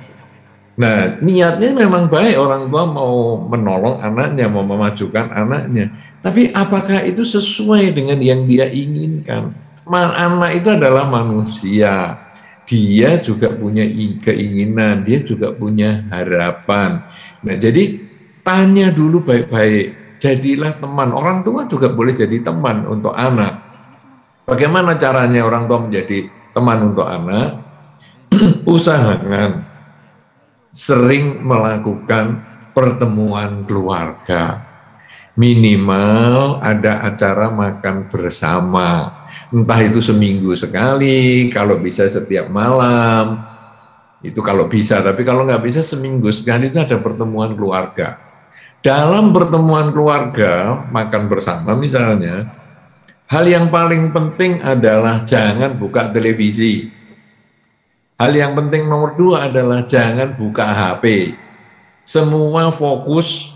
Nah, niatnya memang baik, orang tua mau menolong anaknya, mau memajukan anaknya. Tapi apakah itu sesuai dengan yang dia inginkan? Anak itu adalah manusia. Dia juga punya keinginan, dia juga punya harapan. Nah, jadi tanya dulu baik-baik. Jadilah teman. Orang tua juga boleh jadi teman untuk anak. Bagaimana caranya orang tua menjadi teman untuk anak? Usahakan sering melakukan pertemuan keluarga. Minimal ada acara makan bersama. Entah itu seminggu sekali, kalau bisa setiap malam. Itu kalau bisa, tapi kalau nggak bisa seminggu sekali itu ada pertemuan keluarga. Dalam pertemuan keluarga, makan bersama misalnya, hal yang paling penting adalah jangan buka televisi. Hal yang penting nomor 2 adalah jangan buka HP. Semua fokus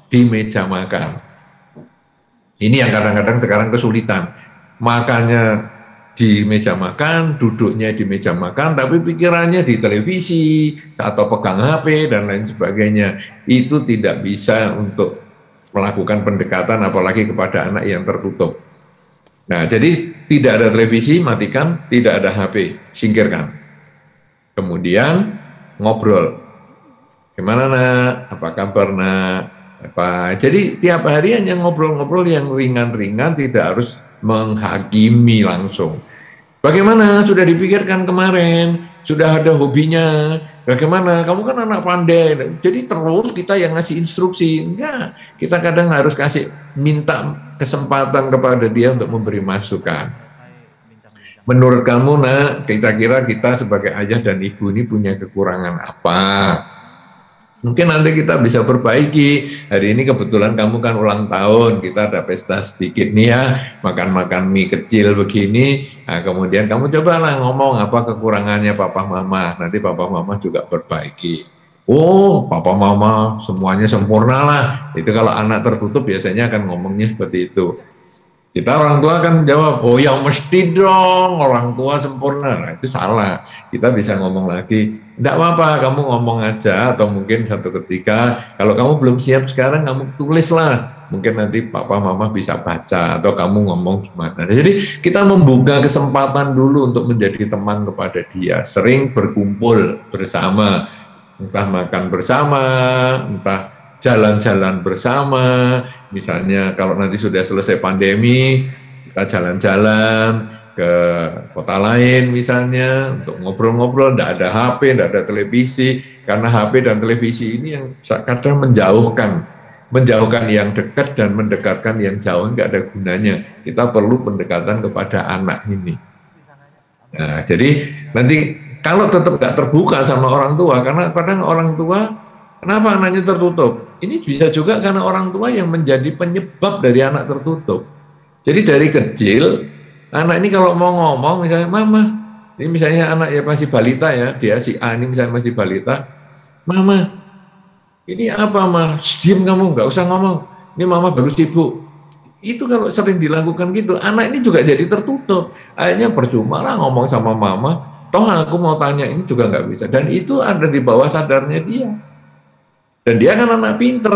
di meja makan. Ini yang kadang-kadang sekarang kesulitan. Makannya di meja makan, duduknya di meja makan, tapi pikirannya di televisi atau pegang HP dan lain sebagainya. Itu tidak bisa untuk melakukan pendekatan apalagi kepada anak yang tertutup. Nah, jadi tidak ada televisi, matikan, tidak ada HP, singkirkan. Kemudian ngobrol, gimana nak, apa kabar nak, apa. Jadi tiap hari hanya ngobrol-ngobrol yang ringan-ringan, tidak harus menghakimi langsung. Bagaimana, sudah dipikirkan kemarin, sudah ada hobinya, bagaimana, kamu kan anak pandai, jadi terus kita yang ngasih instruksi, enggak, kita kadang harus kasih, minta kesempatan kepada dia untuk memberi masukan. Menurut kamu nak, kira-kira kita sebagai ayah dan ibu ini punya kekurangan apa? Mungkin nanti kita bisa perbaiki. Hari ini kebetulan kamu kan ulang tahun, kita ada pesta sedikit nih ya, makan-makan mie kecil begini. Nah, kemudian kamu cobalah ngomong apa kekurangannya papa mama. Nanti papa mama juga perbaiki. Oh, papa mama semuanya sempurna lah. Itu kalau anak tertutup biasanya akan ngomongnya seperti itu. Kita orang tua kan jawab, oh yang mesti dong, orang tua sempurna. Nah, itu salah. Kita bisa ngomong lagi, enggak apa-apa, kamu ngomong aja, atau mungkin satu ketika, kalau kamu belum siap sekarang, kamu tulislah. Mungkin nanti papa mama bisa baca, atau kamu ngomong gimana. Jadi kita membuka kesempatan dulu untuk menjadi teman kepada dia. Sering berkumpul bersama, entah makan bersama, entah jalan-jalan bersama. Misalnya kalau nanti sudah selesai pandemi, kita jalan-jalan ke kota lain misalnya, untuk ngobrol-ngobrol, tidak ada HP, tidak ada televisi, karena HP dan televisi ini yang kadang menjauhkan yang dekat dan mendekatkan yang jauh, nggak ada gunanya. Kita perlu pendekatan kepada anak ini. Nah, jadi nanti kalau tetap nggak terbuka sama orang tua, karena kadang orang tua, kenapa anaknya tertutup? Ini bisa juga karena orang tua yang menjadi penyebab dari anak tertutup. Jadi dari kecil, anak ini kalau mau ngomong, misalnya, mama, ini misalnya anak ya masih balita ya, dia si A ini misalnya masih balita, mama, ini apa ma? Diam kamu, nggak usah ngomong, ini mama baru sibuk. Itu kalau sering dilakukan gitu, anak ini juga jadi tertutup. Akhirnya percuma lah ngomong sama mama, toh aku mau tanya ini juga nggak bisa. Dan itu ada di bawah sadarnya dia. Dan dia kan anak pinter,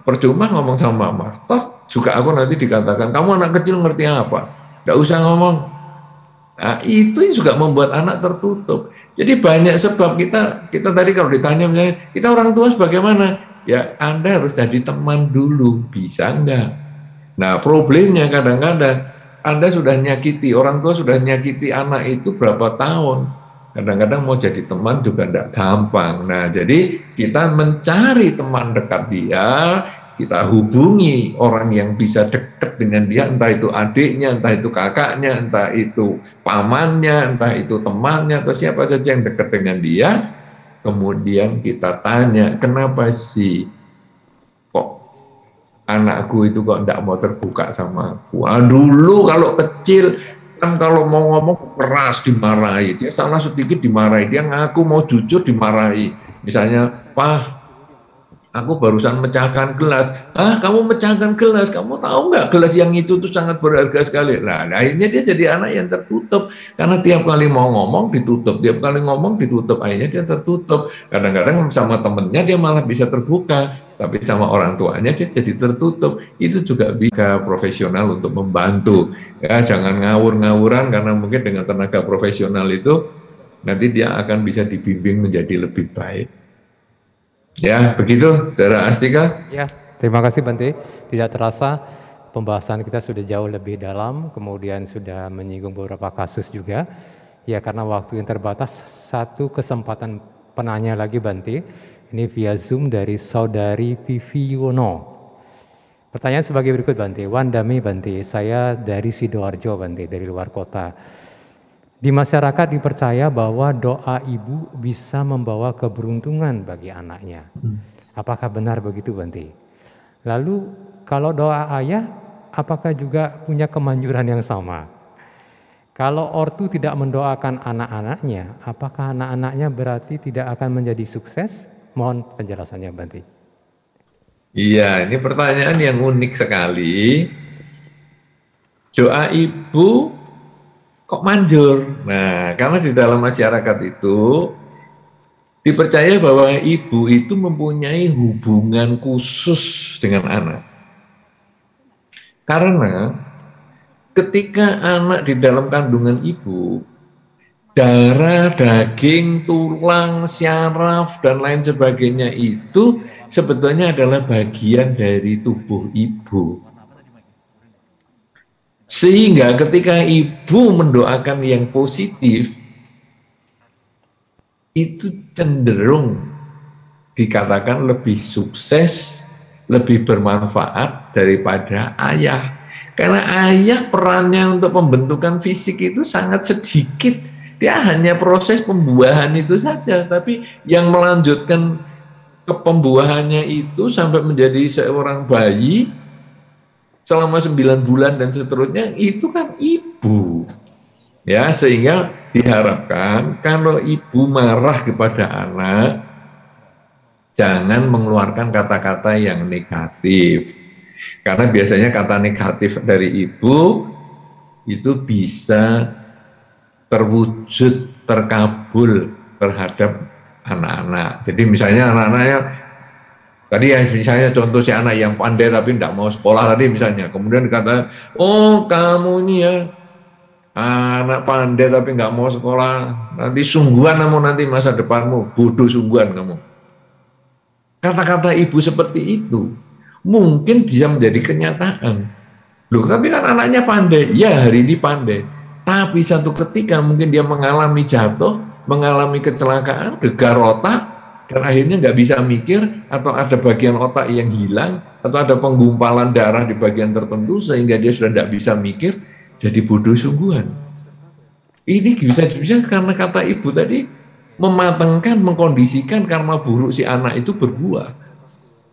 percuma ngomong sama mama. Toh juga aku nanti dikatakan, kamu anak kecil ngerti apa? Nggak usah ngomong. Nah, itu juga membuat anak tertutup. Jadi banyak sebab kita tadi kalau ditanya misalnya, kita orang tua sebagaimana? Ya Anda harus jadi teman dulu, bisa enggak? Nah problemnya kadang-kadang Anda sudah nyakiti, orang tua sudah nyakiti anak itu berapa tahun. Kadang-kadang mau jadi teman juga tidak gampang. Nah, jadi kita mencari teman dekat dia, kita hubungi orang yang bisa dekat dengan dia, entah itu adiknya, entah itu kakaknya, entah itu pamannya, entah itu temannya, atau siapa saja yang dekat dengan dia. Kemudian kita tanya, kenapa sih kok anakku itu kok tidak mau terbuka sama aku? Dulu kalau kecil, kan kalau mau ngomong keras dimarahi, dia salah sedikit dimarahi, dia ngaku mau jujur dimarahi. Misalnya, Pak, aku barusan mecahkan gelas. Ah, kamu mecahkan gelas, kamu tahu nggak gelas yang itu tuh sangat berharga sekali. Nah, akhirnya dia jadi anak yang tertutup. Karena tiap kali mau ngomong ditutup, tiap kali ngomong ditutup, akhirnya dia tertutup. Kadang-kadang sama temennya dia malah bisa terbuka, tapi sama orang tuanya dia jadi tertutup. Itu juga bisa profesional untuk membantu. Ya, jangan ngawur-ngawuran, karena mungkin dengan tenaga profesional itu nanti dia akan bisa dibimbing menjadi lebih baik. Ya, begitu, Saudara Astika. Ya, terima kasih Bante. Tidak terasa pembahasan kita sudah jauh lebih dalam, kemudian sudah menyinggung beberapa kasus juga. Ya, karena waktu yang terbatas, satu kesempatan penanya lagi Bante. Ini via Zoom dari Saudari Vivi Yono. Pertanyaan sebagai berikut Bante. Wandami Bante, saya dari Sidoarjo Bante, dari luar kota. Di masyarakat dipercaya bahwa doa ibu bisa membawa keberuntungan bagi anaknya. Apakah benar begitu Bante? Lalu kalau doa ayah, apakah juga punya kemanjuran yang sama? Kalau ortu tidak mendoakan anak-anaknya, apakah anak-anaknya berarti tidak akan menjadi sukses? Mohon penjelasannya Bante. Iya, ini pertanyaan yang unik sekali. Doa ibu kok manjur? Nah, karena di dalam masyarakat itu dipercaya bahwa ibu itu mempunyai hubungan khusus dengan anak. Karena ketika anak di dalam kandungan ibu, darah, daging, tulang, syaraf, dan lain sebagainya itu sebetulnya adalah bagian dari tubuh ibu. Sehingga ketika ibu mendoakan yang positif, itu cenderung dikatakan lebih sukses, lebih bermanfaat daripada ayah. Karena ayah perannya untuk pembentukan fisik itu sangat sedikit. Dia hanya proses pembuahan itu saja, tapi yang melanjutkan ke pembuahannya itu sampai menjadi seorang bayi, selama 9 bulan dan seterusnya, itu kan ibu. Ya, sehingga diharapkan kalau ibu marah kepada anak, jangan mengeluarkan kata-kata yang negatif. Karena biasanya kata negatif dari ibu itu bisa terwujud, terkabul terhadap anak-anak. Jadi misalnya anak-anaknya tadi ya, misalnya contoh si anak yang pandai tapi tidak mau sekolah tadi misalnya, kemudian dikatakan, oh kamu ini ya anak pandai tapi nggak mau sekolah, nanti sungguhan kamu, nanti masa depanmu bodoh sungguhan kamu. Kata-kata ibu seperti itu mungkin bisa menjadi kenyataan. Loh, tapi kan anaknya pandai, ya hari ini pandai, tapi satu ketika mungkin dia mengalami jatuh, mengalami kecelakaan, gegar otak, dan akhirnya nggak bisa mikir, atau ada bagian otak yang hilang, atau ada penggumpalan darah di bagian tertentu sehingga dia sudah tidak bisa mikir, jadi bodoh sungguhan. Ini bisa karena kata ibu tadi mematangkan, mengkondisikan karma buruk si anak itu berbuah.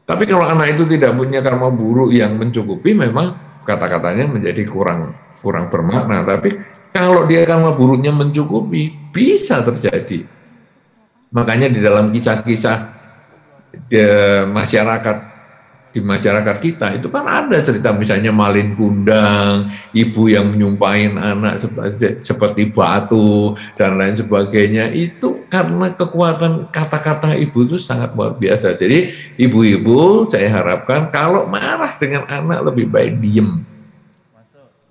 Tapi kalau anak itu tidak punya karma buruk yang mencukupi, memang kata-katanya menjadi kurang bermakna. Tapi kalau dia karma buruknya mencukupi, bisa terjadi. Makanya di dalam kisah-kisah di masyarakat kita itu kan ada cerita misalnya malin kundang, ibu yang menyumpahin anak seperti batu dan lain sebagainya. Itu karena kekuatan kata-kata ibu itu sangat luar biasa. Jadi ibu-ibu saya harapkan kalau marah dengan anak lebih baik diem.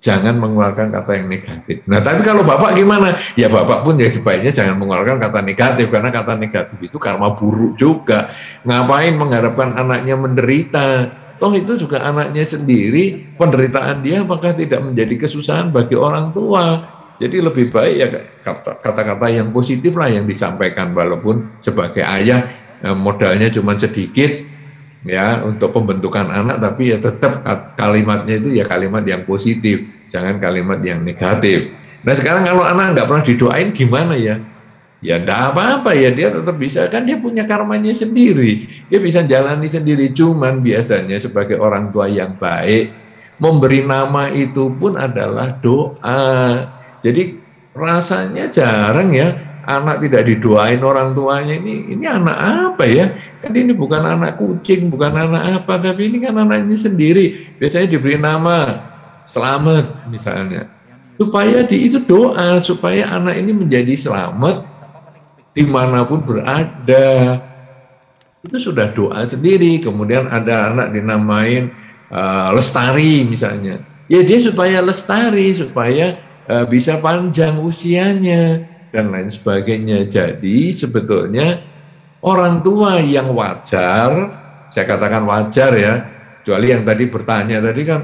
Jangan mengeluarkan kata yang negatif. Nah, tapi kalau bapak gimana? Ya bapak pun ya sebaiknya jangan mengeluarkan kata negatif, karena kata negatif itu karma buruk juga. Ngapain mengharapkan anaknya menderita? Toh itu juga anaknya sendiri, penderitaan dia apakah tidak menjadi kesusahan bagi orang tua? Jadi lebih baik ya kata-kata yang positif lah yang disampaikan, walaupun sebagai ayah modalnya cuma sedikit ya untuk pembentukan anak, tapi ya tetap kalimatnya itu ya kalimat yang positif, jangan kalimat yang negatif. Nah sekarang kalau anak nggak pernah didoain gimana ya? Ya enggak apa-apa ya, dia tetap bisa, kan dia punya karmanya sendiri, dia bisa jalani sendiri. Cuman biasanya sebagai orang tua yang baik, memberi nama itu pun adalah doa. Jadi rasanya jarang ya anak tidak didoain orang tuanya, ini anak apa ya? Kan ini bukan anak kucing, bukan anak apa, tapi ini kan anak ini sendiri. Biasanya diberi nama Selamat misalnya. Supaya itu doa, supaya anak ini menjadi selamat dimanapun berada. Itu sudah doa sendiri. Kemudian ada anak dinamain Lestari misalnya. Ya dia supaya lestari, supaya bisa panjang usianya dan lain sebagainya. Jadi sebetulnya orang tua yang wajar, saya katakan wajar ya, kecuali yang tadi bertanya tadi kan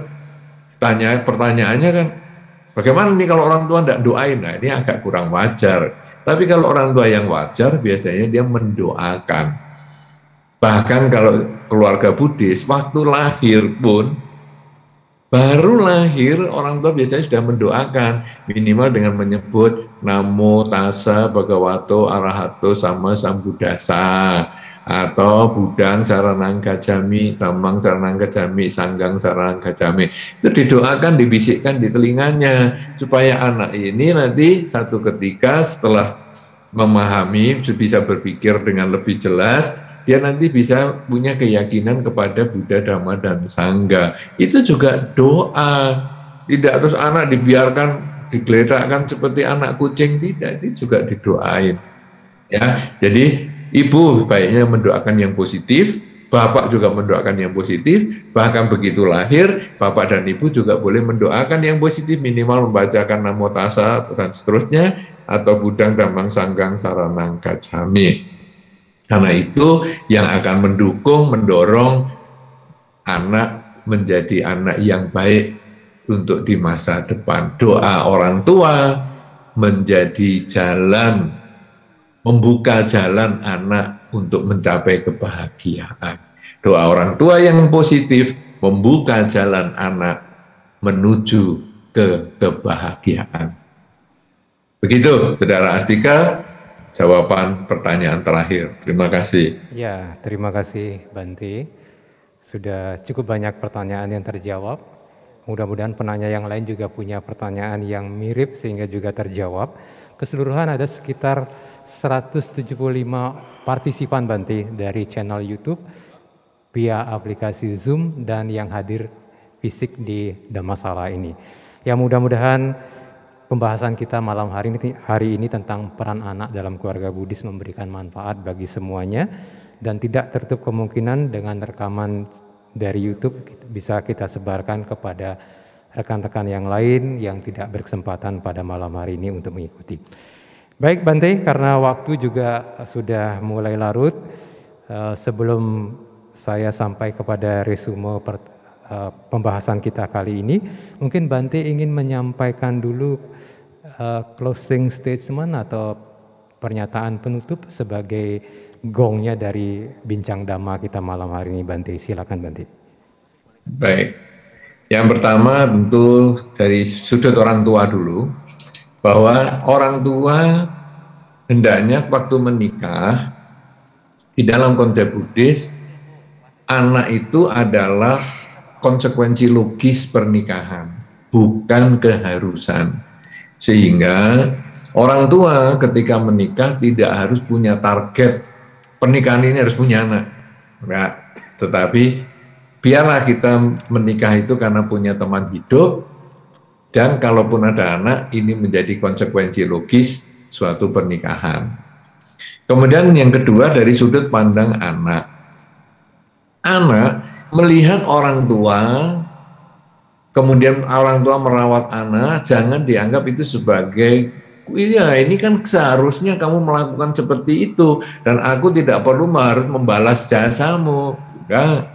pertanyaannya kan bagaimana nih kalau orang tua tidak doain? Nah ini agak kurang wajar. Tapi kalau orang tua yang wajar biasanya dia mendoakan. Bahkan kalau keluarga Buddhis waktu lahir pun, baru lahir orang tua biasanya sudah mendoakan, minimal dengan menyebut Namo Tassa Bhagavato Arahato Sama Sambuddhassa, atau Budang Saranang Gacami, Dhammang Saranang Gacami, Sanggang Saranang Gacami. Itu didoakan, dibisikkan di telinganya, supaya anak ini nanti satu ketika setelah memahami, bisa berpikir dengan lebih jelas, dia nanti bisa punya keyakinan kepada Buddha, Dhamma, dan Sangha. Itu juga doa. Tidak terus anak dibiarkan, digeletakkan seperti anak kucing, tidak. Itu juga didoain. Ya, jadi ibu baiknya mendoakan yang positif, bapak juga mendoakan yang positif, bahkan begitu lahir, bapak dan ibu juga boleh mendoakan yang positif, minimal membacakan Namo Tassa dan seterusnya, atau Budang, Dhammang, Sanggang, Saranang Gacami. Karena itu yang akan mendukung, mendorong anak menjadi anak yang baik untuk di masa depan. Doa orang tua menjadi jalan, membuka jalan anak untuk mencapai kebahagiaan. Doa orang tua yang positif membuka jalan anak menuju ke kebahagiaan. Begitu, Saudara Astika. Jawaban pertanyaan terakhir. Terima kasih. Ya, terima kasih Bante. Sudah cukup banyak pertanyaan yang terjawab. Mudah-mudahan penanya yang lain juga punya pertanyaan yang mirip sehingga juga terjawab. Keseluruhan ada sekitar 175 partisipan Bante dari channel YouTube via aplikasi Zoom dan yang hadir fisik di Dhammasala ini. Ya, mudah-mudahan pembahasan kita malam hari ini tentang peran anak dalam keluarga Buddhis memberikan manfaat bagi semuanya, dan tidak tertutup kemungkinan dengan rekaman dari YouTube bisa kita sebarkan kepada rekan-rekan yang lain yang tidak berkesempatan pada malam hari ini untuk mengikuti. Baik Bante, karena waktu juga sudah mulai larut, sebelum saya sampai kepada resume pembahasan kita kali ini, mungkin Bante ingin menyampaikan dulu closing statement atau pernyataan penutup sebagai gongnya dari bincang dhamma kita malam hari ini, Bante. Silakan Bante. Baik, yang pertama tentu dari sudut orang tua dulu, bahwa orang tua hendaknya waktu menikah di dalam konsep Buddhis, anak itu adalah konsekuensi logis pernikahan, bukan keharusan. Sehingga orang tua ketika menikah tidak harus punya target pernikahan ini harus punya anak. Enggak. Tetapi biarlah kita menikah itu karena punya teman hidup, dan kalaupun ada anak, ini menjadi konsekuensi logis suatu pernikahan. Kemudian yang kedua dari sudut pandang anak. Anak melihat orang tua, kemudian orang tua merawat anak, jangan dianggap itu sebagai, iya ini kan seharusnya kamu melakukan seperti itu, dan aku tidak perlu harus membalas jasamu. Enggak.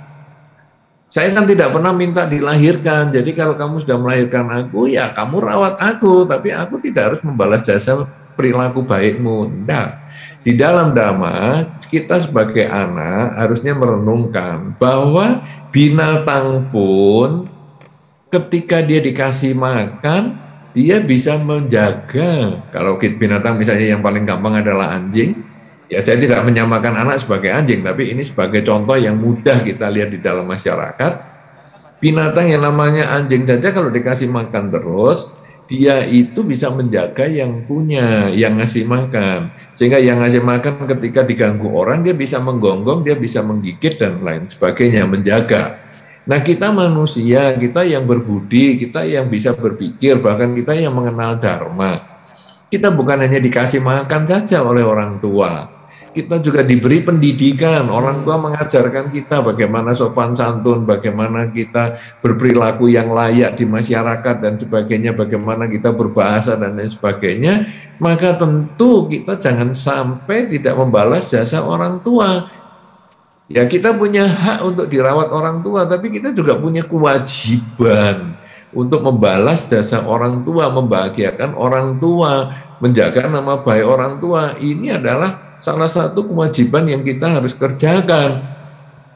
Saya kan tidak pernah minta dilahirkan, jadi kalau kamu sudah melahirkan aku, ya kamu rawat aku, tapi aku tidak harus membalas jasa perilaku baikmu. Enggak. Di dalam Dhamma, kita sebagai anak harusnya merenungkan bahwa binatang pun ketika dia dikasih makan, dia bisa menjaga. Kalau binatang misalnya yang paling gampang adalah anjing, ya saya tidak menyamakan anak sebagai anjing, tapi ini sebagai contoh yang mudah kita lihat di dalam masyarakat. Binatang yang namanya anjing saja kalau dikasih makan terus, dia itu bisa menjaga yang punya, yang ngasih makan. Sehingga yang ngasih makan ketika diganggu orang, dia bisa menggonggong, dia bisa menggigit, dan lain sebagainya, menjaga. Nah, kita manusia, kita yang berbudi, kita yang bisa berpikir, bahkan kita yang mengenal dharma. Kita bukan hanya dikasih makan saja oleh orang tua, kita juga diberi pendidikan. Orang tua mengajarkan kita bagaimana sopan santun, bagaimana kita berperilaku yang layak di masyarakat dan sebagainya, bagaimana kita berbahasa dan lain sebagainya. Maka tentu kita jangan sampai tidak membalas jasa orang tua. Ya, kita punya hak untuk dirawat orang tua, tapi kita juga punya kewajiban untuk membalas jasa orang tua, membahagiakan orang tua, menjaga nama baik orang tua. Ini adalah salah satu kewajiban yang kita harus kerjakan,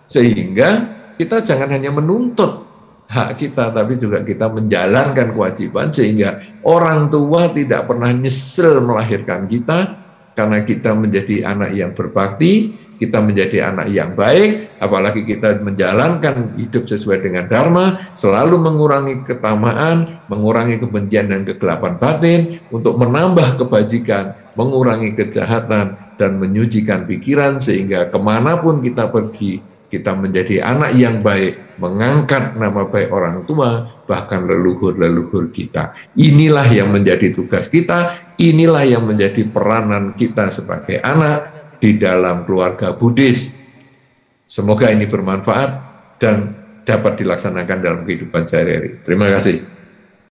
sehingga kita jangan hanya menuntut hak kita, tapi juga kita menjalankan kewajiban, sehingga orang tua tidak pernah nyesel melahirkan kita, karena kita menjadi anak yang berbakti, kita menjadi anak yang baik, apalagi kita menjalankan hidup sesuai dengan dharma, selalu mengurangi ketamaan, mengurangi kebencian dan kegelapan batin, untuk menambah kebajikan, mengurangi kejahatan, dan menyucikan pikiran, sehingga kemanapun kita pergi, kita menjadi anak yang baik, mengangkat nama baik orang tua, bahkan leluhur-leluhur kita. Inilah yang menjadi tugas kita, inilah yang menjadi peranan kita sebagai anak di dalam keluarga Buddhis. Semoga ini bermanfaat dan dapat dilaksanakan dalam kehidupan sehari-hari. Terima kasih.